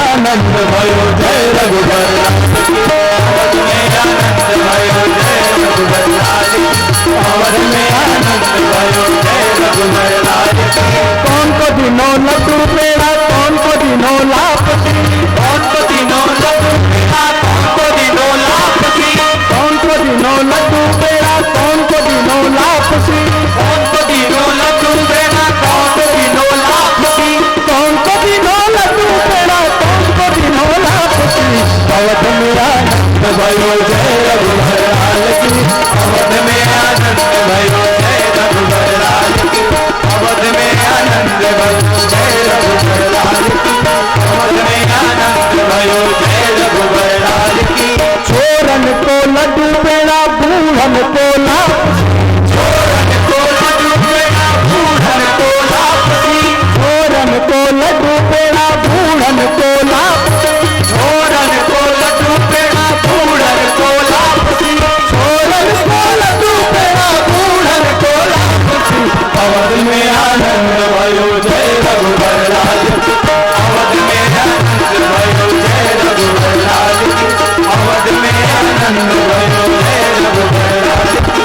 आनंद भयो जय रघुबर लाल की, अवध में आनंद भयो, जय रघुबर लाल की, अवध में आनंद भयो, जय रघुबर लाल की, कौन को दिनों लड्डू पेड़ा, कौन को दिनों लापसी, कौन को दिनों लड्डू पेड़ा, कौन को दिनों लापसी, कौन को दिनों लड्डू पेड़ा, कौन को दिनों लापसी, कौन को दिनों लड्डू पेड़ा, कौन को दिनों लापसी, कौन को दिनों लड्डू पेड़ा, कौन को दिनों लापसी, अवध में आनंद भयो जय रघुबर लाल की, अवध में आनंद भयो, जय रघुबर लाल की, अवध में आनंद भयो, जय रघुबर लाल की, अवध में आनंद भयो, जय रघुबर लाल की, छोरन को लड्डू पेड़ा, बूढ़न को लापसी, छोरन को लड्डू पेड़ा, बूढ़न को लापसी, छोरन को लड्डू पेड़ा, बूढ़न को लापसी, छोरन को लड्डू पेड़ा, बूढ़न को लापसी, छोरन को लड्डू पेड़ा, बूढ़न को लापसी, अवध में आनंद भयो, जय रघुबर लाल की, अवध में आनंद भयो, जय रघुबर लाल की, अवध में आनंद भयो, जय रघुबर लाल की,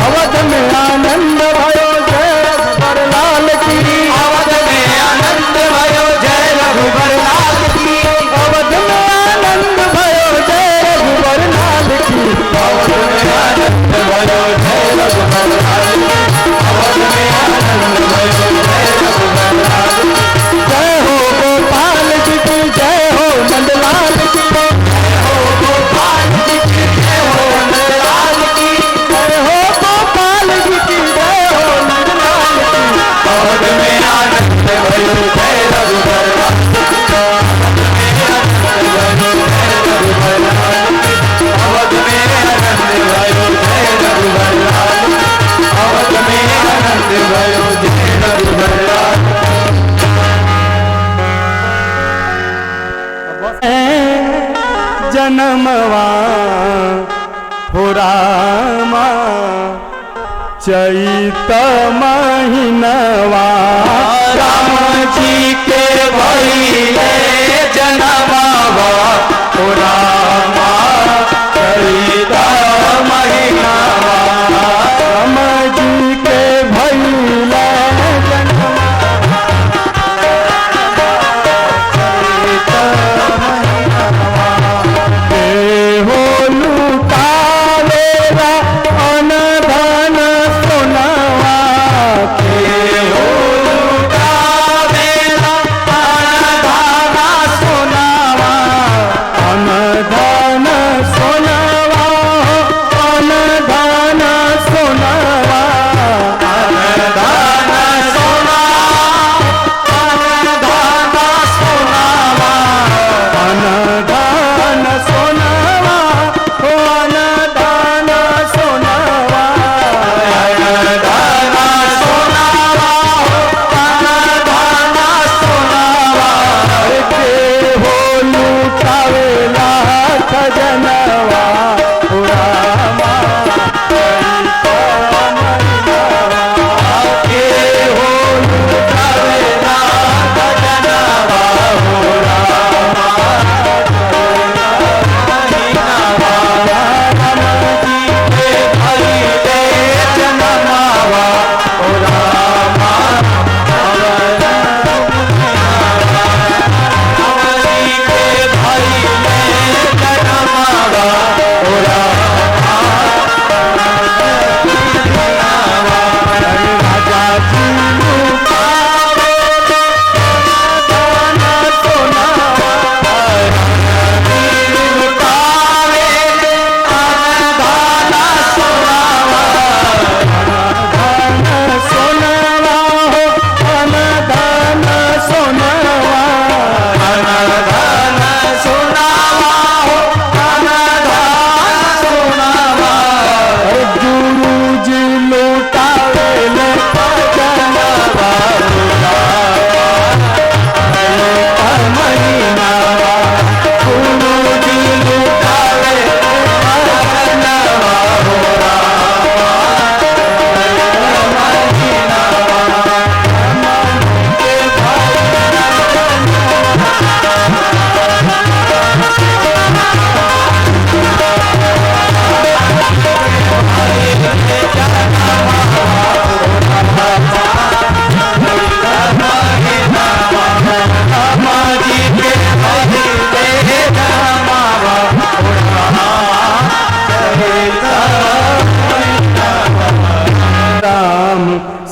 अवध में आनंद भयो जय रघुबर लाल की, अवध में आनंद भयो, जय रघुबर लाल की, अवध में आनंद भयो जय रघुबर लाल की, अवध में आनंद भयो, जय रघुबर लाल की, अवध में आनंद भयो, जय रघुबर लाल की, जय हो गोपाल जी की, जय हो नंदलाल की, जय हो गोपाल जी की, जय हो नंदलाल की, जय हो गोपाल जी की, जय हो नंदलाल की, अवध में आनंद भयो, जय रघुबर लाल की, अवध में आनंद भयो, जय रघुबर लाल की, अवध में आनंद भयो, जय रघुबर लाल की, जन्मवा हो रामा चैत महीनवा, राम जी के भइले जनमवा, ओ रामा चैत महीनावा, राम जी के भैले जन्मवा,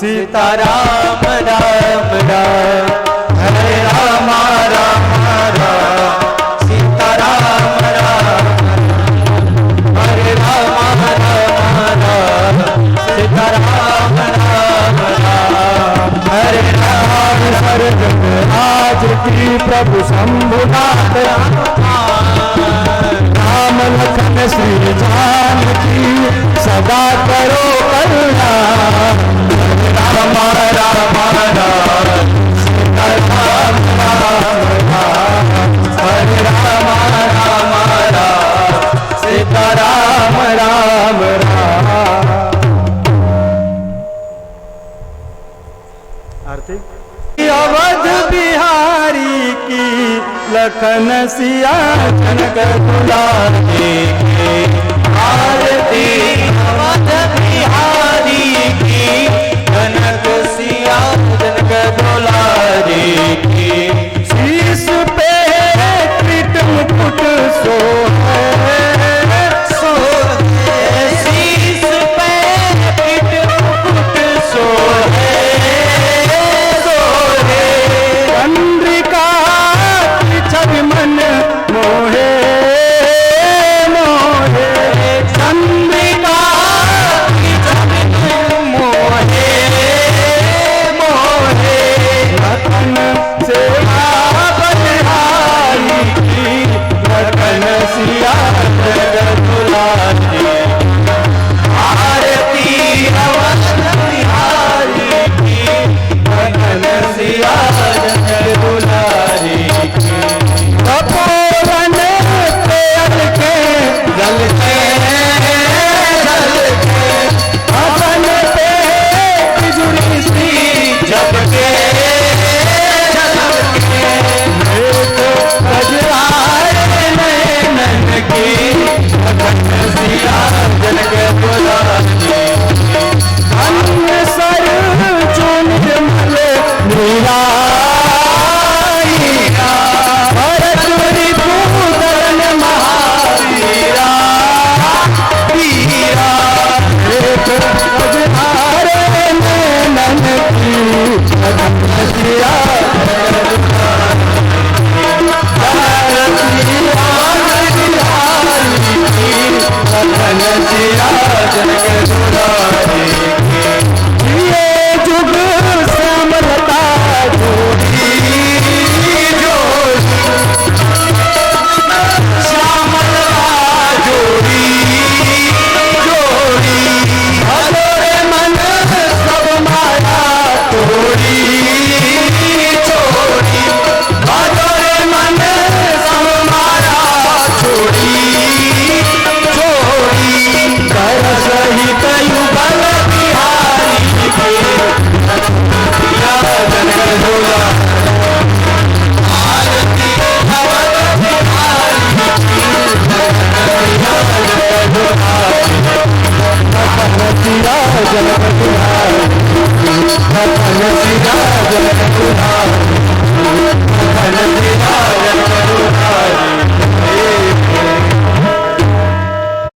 सीता राम राम राम हरे राम राम राम सीता राम राम हरे राम राम राम सीता राम राम राम हरे राम सर्ग आज की प्रभु शंभुनाथ राम लखन श्री जानकी सदा करो करुणा राम राम राम सीता राम राम राम हरे राम राम राम सीता राम राम राम आरती अवध बिहारी की लखन सिया जनक दुलारी की आरती अवध बिहारी की जनक सिया जनक दुलारी की शीश पे कृत मुकुट सोहे शीश पे पीठ मुकुट सोहे चंद्रिका की छवि मन मोहे मोहे चंद्रिका की छवि मोहे मोहे लखन से बलिहारी की लखन सिया जगत दुलारी आरती अवध बिहारी की लखन सिया जगत दुलारी की कपोलन पे अलके जल के अपन पे बिजुली सी जब के गजराए नैनन की लखन सिया जनक दुलारी अन्य सर चुन मल मीरा भरतुरी भूधन महावीरा वीरा एक गजराए नैनन की गजरिया लखन सिया जनक दुलारी ये जुग श्यामलता जोड़ी श्यामला जोड़ी जोड़ी हरे मन सब माया छोड़ी छोड़ी भजोरे मन सब माया छोड़ी छोड़ी कर सहित युगल बिहारी के सिया जनक दुलारी आरती अवध बिहारी सिया जनक दुलारी सिया जनक दुलारी